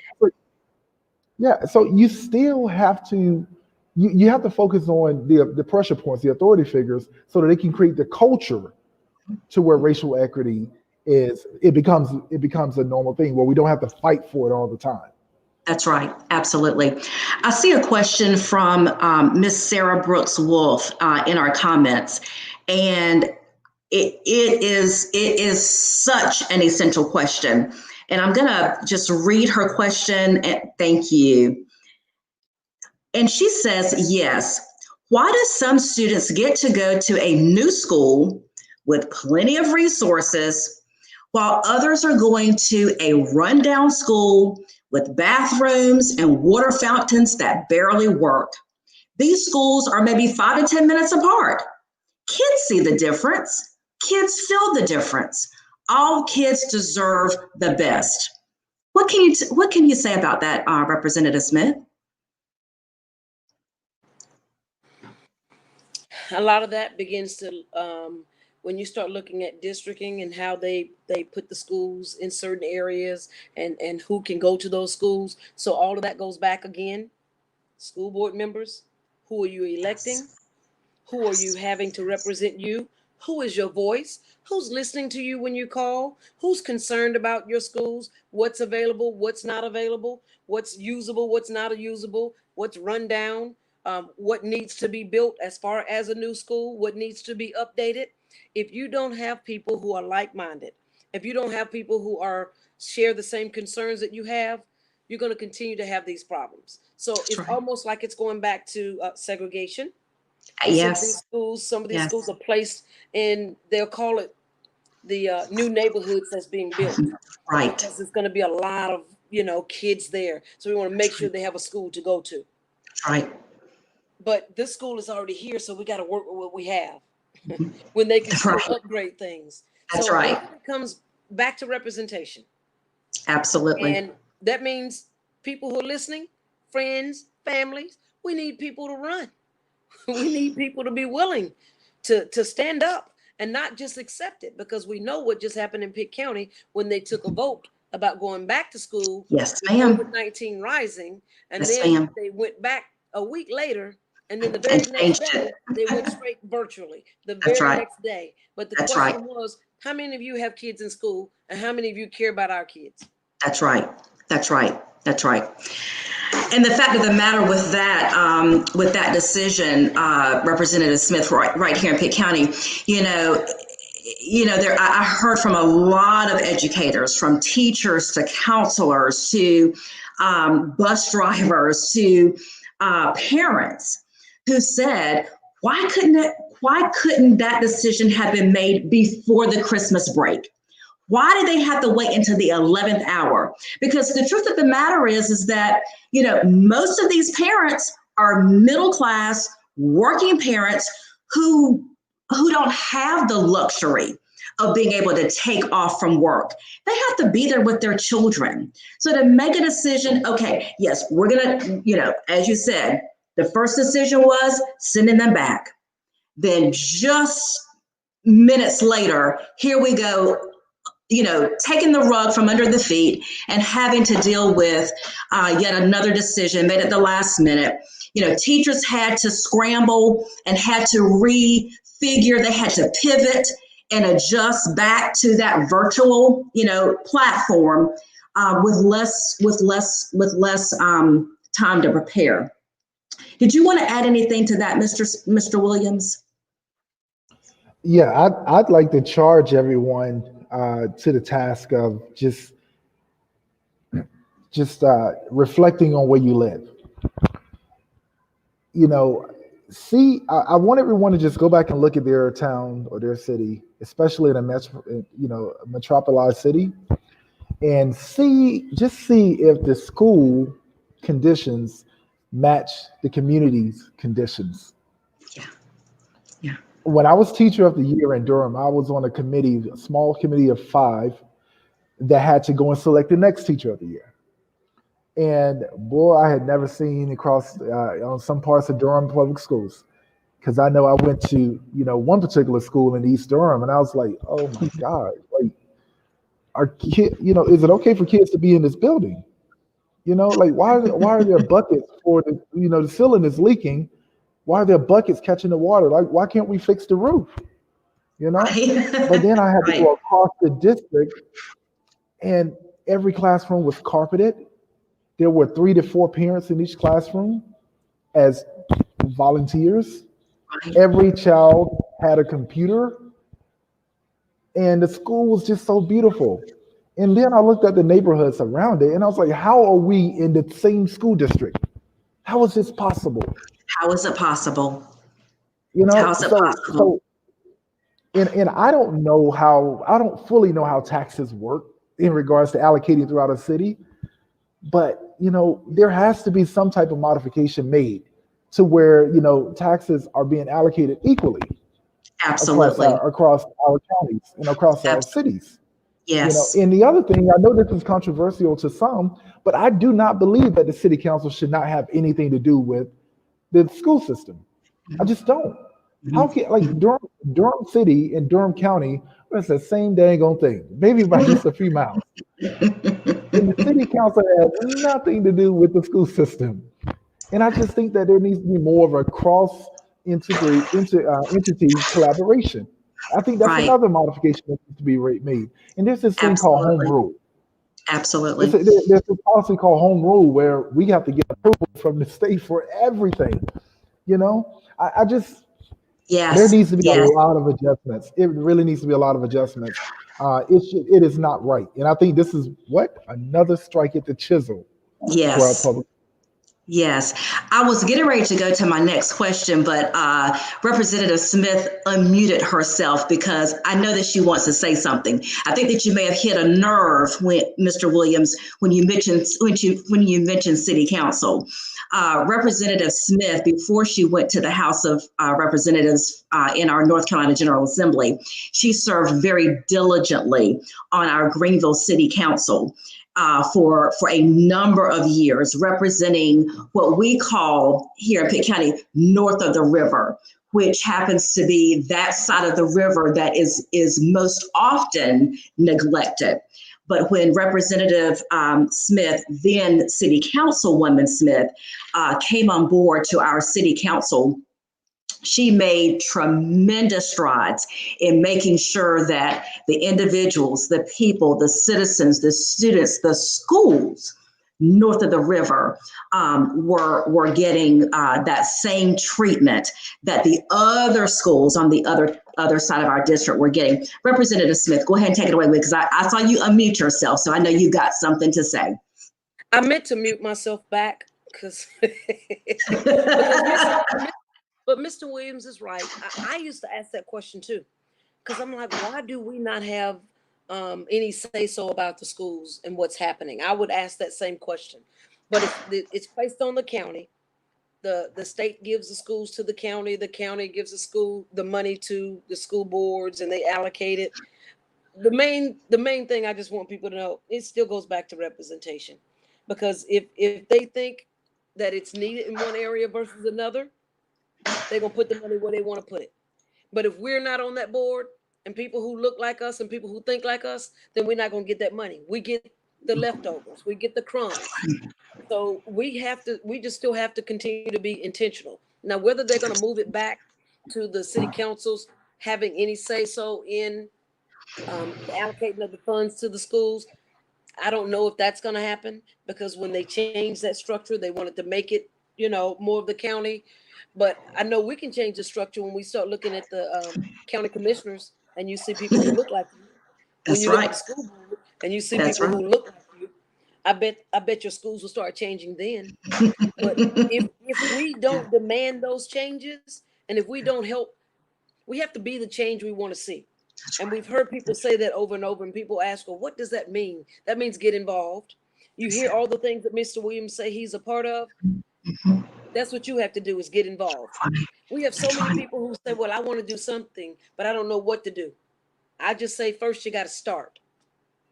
Yeah. So you still have to, you have to focus on the pressure points, the authority figures, so that they can create the culture to where racial equity it becomes a normal thing where we don't have to fight for it all the time. That's right. Absolutely. I see a question from Miss Sarah Brooks Wolf in our comments, and it is such an essential question. And I'm going to just read her question. And thank you. And she says, yes. Why do some students get to go to a new school with plenty of resources while others are going to a rundown school with bathrooms and water fountains that barely work? These schools are maybe 5 to 10 minutes apart. Kids see the difference. Kids feel the difference. All kids deserve the best. What can you say about that, Representative Smith? A lot of that begins to when you start looking at districting and how they put the schools in certain areas and who can go to those schools. So all of that goes back again. School board members, who are you electing? Who are you having to represent you? Who is your voice? Who's listening to you when you call? Who's concerned about your schools? What's available? What's not available? What's usable? What's not usable? What's run down? What needs to be built as far as a new school? What needs to be updated? If you don't have people who are like-minded, if you don't have people who share the same concerns that you have, you're going to continue to have these problems. So it's almost like it's going back to segregation. Yes. Some of these schools are placed in, they'll call it the new neighborhoods that's being built. Right. Because there's going to be a lot of, kids there. So we want to make sure they have a school to go to. Right. But this school is already here, so we got to work with what we have when they can upgrade things. That's so right. It comes back to representation. Absolutely. And that means people who are listening, friends, families, we need people to run. We need people to be willing to stand up and not just accept it, because we know what just happened in Pitt County when they took a vote about going back to school. Yes, ma'am. COVID-19 rising. And yes, then ma'am. They went back a week later, and then the very next day, they went straight virtually. The very next day. But the question was, how many of you have kids in school, and how many of you care about our kids? That's right. That's right. That's right. And the fact of the matter with that decision, Representative Smith, right here in Pitt County, I heard from a lot of educators, from teachers to counselors to bus drivers to parents, who said, why couldn't that decision have been made before the Christmas break? Why did they have to wait until the 11th hour? Because the truth of the matter is that, most of these parents are middle class working parents who don't have the luxury of being able to take off from work. They have to be there with their children. So to make a decision, okay, yes, we're going to, as you said, the first decision was sending them back. Then just minutes later, here we go, taking the rug from under the feet and having to deal with yet another decision made at the last minute. Teachers had to scramble and had to refigure, they had to pivot and adjust back to that virtual, platform with less time to prepare. Did you want to add anything to that, Mr. Williams? Yeah, I'd like to charge everyone to the task of just reflecting on where you live. You know, see, I want everyone to just go back and look at their town or their city, especially in a metropolized city, and see if the school conditions match the community's conditions. Yeah. Yeah. When I was teacher of the year in Durham, I was on a small committee of 5 that had to go and select the next teacher of the year. And boy, I had never seen across on some parts of Durham public schools, because I know I went to one particular school in East Durham, and I was like, oh my God, like, are kid, is it okay for kids to be in this building? Like, why are there buckets for the ceiling is leaking? Why are there buckets catching the water? Like, why can't we fix the roof? Right. But then I had to Right. go across the district, and every classroom was carpeted. There were 3 to 4 parents in each classroom as volunteers. Every child had a computer, and the school was just so beautiful. And then I looked at the neighborhoods around it, and I was like, how are we in the same school district? How is this possible? How is it possible? How is it possible? And I don't fully know how taxes work in regards to allocating throughout a city, but there has to be some type of modification made to where taxes are being allocated equally. Absolutely. Across our counties and across our cities. Yes. And the other thing, I know this is controversial to some, but I do not believe that the city council should not have anything to do with the school system. I just don't. How can, like, Durham City and Durham County, it's the same dang on thing, maybe by just a few miles. And the city council has nothing to do with the school system. And I just think that there needs to be more of a cross entity collaboration. I think that's another modification that needs to be made. And there's this thing called home rule. Absolutely. There's this policy called home rule where we have to get approval from the state for everything. I just, there needs to be a lot of adjustments. It really needs to be a lot of adjustments. It is not right. And I think this is another strike at the chisel for our public. Yes, I was getting ready to go to my next question, but Representative Smith unmuted herself because I know that she wants to say something. I think that you may have hit a nerve, Mr. Williams, when you mentioned City Council. Representative Smith, before she went to the House of Representatives in our North Carolina General Assembly, she served very diligently on our Greenville City Council. For a number of years, representing what we call here in Pitt County, north of the river, which happens to be that side of the river that is most often neglected. But when Representative Smith, then City Councilwoman Smith, came on board to our City Council, she made tremendous strides in making sure that the individuals, the people, the citizens, the students, the schools north of the river were getting that same treatment that the other schools on the other side of our district were getting. Representative Smith, go ahead and take it away, because I saw you unmute yourself, so I know you've got something to say. I meant to mute myself back because but Mr. Williams is right. I used to ask that question too, because I'm like, why do we not have any say-so about the schools and what's happening? I would ask that same question, but it's placed on the county. The state gives the schools to the county gives the money to the school boards, and they allocate it. The main thing I just want people to know, it still goes back to representation, because if they think that it's needed in one area versus another, they're going to put the money where they want to put it. But if we're not on that board, and people who look like us and people who think like us, then we're not going to get that money. We get the leftovers, we get the crumbs. So we just still have to continue to be intentional. Now, whether they're going to move it back to the city councils having any say so in the allocating of the funds to the schools, I don't know if that's going to happen, because when they changed that structure, they wanted to make it, you know, more of the county. But I know we can change the structure when we start looking at the county commissioners and you see people who look like you. When That's you look right. at the school board and you see That's people right. who look like you, I bet your schools will start changing then. But if we don't demand those changes, and if we don't help, we have to be the change we want to see. And we've heard people say that over and over, and people ask, well, what does that mean? That means get involved. You hear all the things that Mr. Williams say he's a part of. That's what you have to do, is get involved. We have so many people who say, well, I want to do something, but I don't know what to do. I just say, first, you got to start.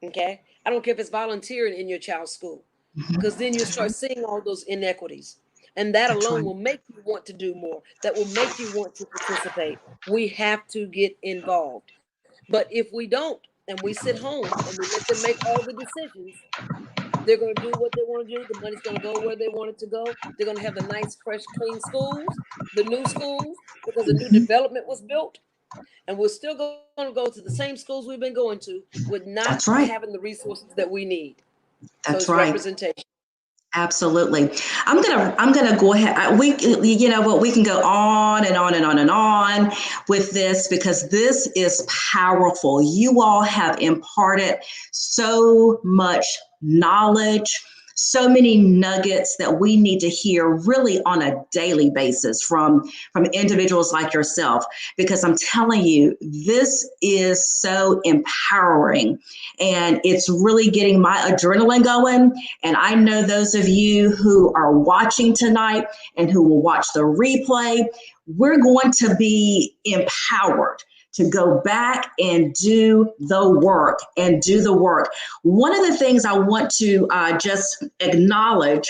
Okay? I don't care if it's volunteering in your child's school, because then you start seeing all those inequities. And that alone will make you want to do more. That will make you want to participate. We have to get involved. But if we don't, and we sit home and we let them make all the decisions, they're going to do what they want to do. The money's going to go where they want it to go. They're going to have the nice, fresh, clean schools, the new schools, because a new development was built. And we're still going to go to the same schools we've been going to with not having the resources that we need. That's so right. Representation. Absolutely. I'm gonna go ahead. You know what? We can go on and on and on and on with this, because this is powerful. You all have imparted so much knowledge, so many nuggets that we need to hear really on a daily basis from individuals like yourself, because I'm telling you, this is so empowering and it's really getting my adrenaline going. And I know those of you who are watching tonight and who will watch the replay, we're going to be empowered to go back and do the work One of the things I want to just acknowledge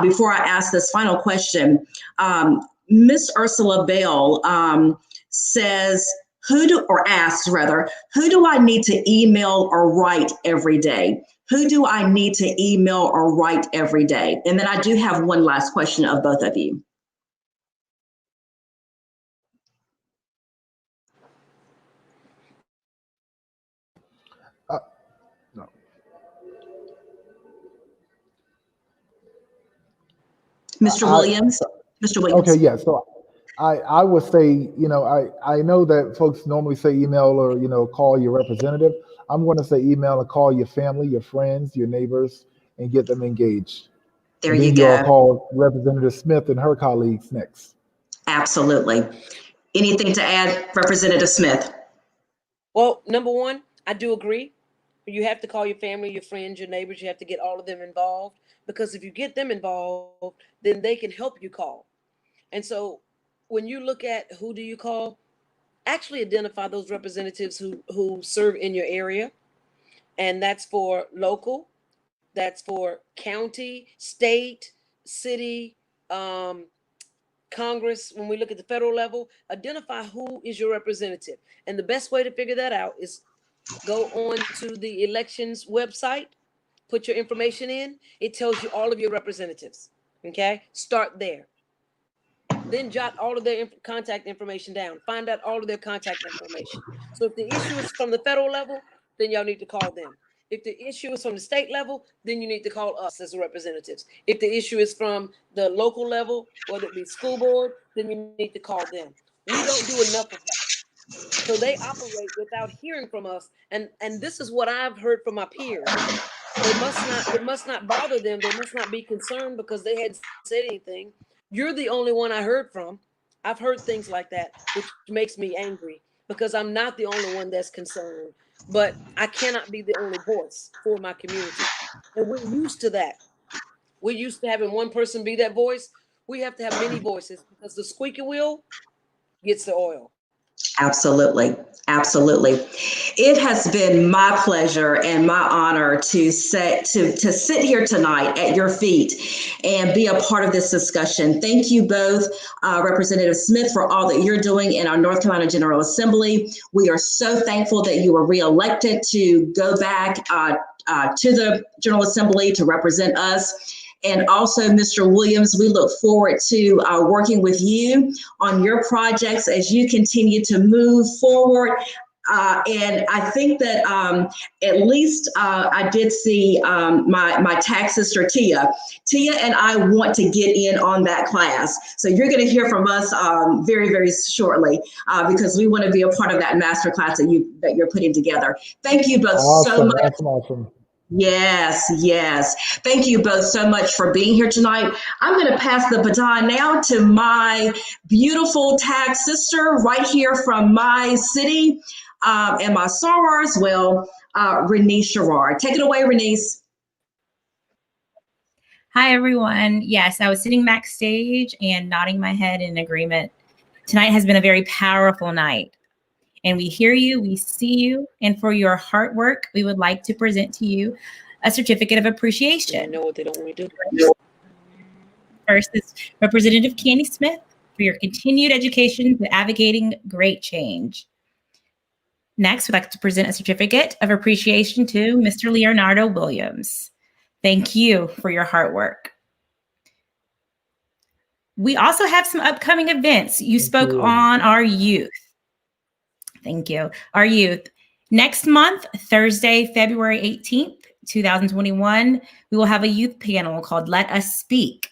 before I ask this final question, Miss Ursula Bell says, who do I need to email or write every day? Who do I need to email or write every day? And then I do have one last question of both of you. No. Mr. Williams? Mr. Williams. Okay, yeah. So I would say, I know that folks normally say email or, call your representative. I'm going to say email and call your family, your friends, your neighbors, and get them engaged. There and you then go. You'll call Representative Smith and her colleagues next. Absolutely. Anything to add, Representative Smith? Well, number one, I do agree. You have to call your family, your friends, your neighbors. You have to get all of them involved, because if you get them involved, then they can help you call. And so when you look at who do you call, actually identify those representatives who serve in your area. And that's for local, that's for county, state, city, Congress. When we look at the federal level, identify who is your representative. And the best way to figure that out is go on to the elections website, put your information in. It tells you all of your representatives. Okay, start there. Then jot all of their contact information down. Find out all of their contact information. So if the issue is from the federal level, then y'all need to call them. If the issue is from the state level, then you need to call us as representatives. If the issue is from the local level, whether it be school board, then you need to call them. We don't do enough of that. So they operate without hearing from us. And this is what I've heard from my peers. It must not bother them. They must not be concerned because they hadn't said anything. You're the only one I heard from. I've heard things like that, which makes me angry because I'm not the only one that's concerned. But I cannot be the only voice for my community. And we're used to that. We're used to having one person be that voice. We have to have many voices because the squeaky wheel gets the oil. Absolutely. Absolutely. It has been my pleasure and my honor to sit here tonight at your feet and be a part of this discussion. Thank you both, Representative Smith, for all that you're doing in our North Carolina General Assembly. We are so thankful that you were reelected to go back to the General Assembly to represent us. And also, Mr. Williams, we look forward to working with you on your projects as you continue to move forward And I think that at least I did see my tag sister, Tia. Tia and I want to get in on that class. So you're going to hear from us very, very shortly because we want to be a part of that master class that you're putting together. Thank you both so much. Awesome. Yes. Thank you both so much for being here tonight. I'm going to pass the baton now to my beautiful tag sister right here from my city and my soror as well, Renice Sherrard. Take it away, Renice. Hi, everyone. Yes, I was sitting backstage and nodding my head in agreement. Tonight has been a very powerful night. And we hear you, we see you, and for your hard work, we would like to present to you a certificate of appreciation. I know what they don't want to do. First is Representative Candy Smith for your continued education to advocating great change. Next, we'd like to present a certificate of appreciation to Mr. Leonardo Williams. Thank you for your hard work. We also have some upcoming events. You spoke on our youth. Thank you. Our youth. Next month, Thursday, February 18th, 2021, we will have a youth panel called Let Us Speak.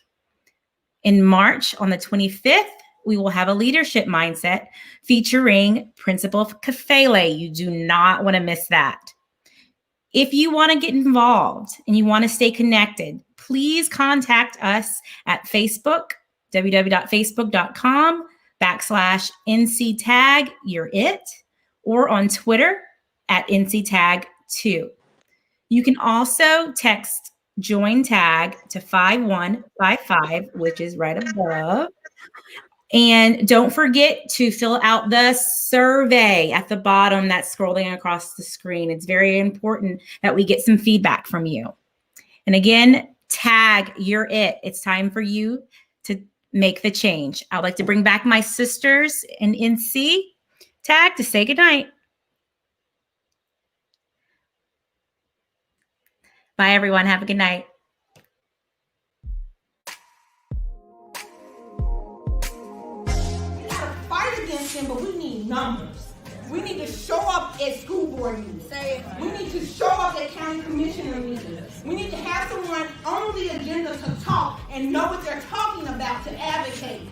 In March, on the 25th, we will have a leadership mindset featuring Principal Kafele. You do not want to miss that. If you want to get involved and you want to stay connected, please contact us at Facebook, www.facebook.com/NCTag, you're it, or on Twitter at NCTag2. You can also text Join Tag to 5155, which is right above. And don't forget to fill out the survey at the bottom that's scrolling across the screen. It's very important that we get some feedback from you. And again, tag, you're it. It's time for you to make the change. I'd like to bring back my sisters in NC Tag to say goodnight. Bye, everyone. Have a good night. We gotta fight against them, but we need numbers. We need to show up at school board meetings. We need to show up at county commissioner meetings. We need to have someone on the agenda to talk and know what they're talking about to advocate.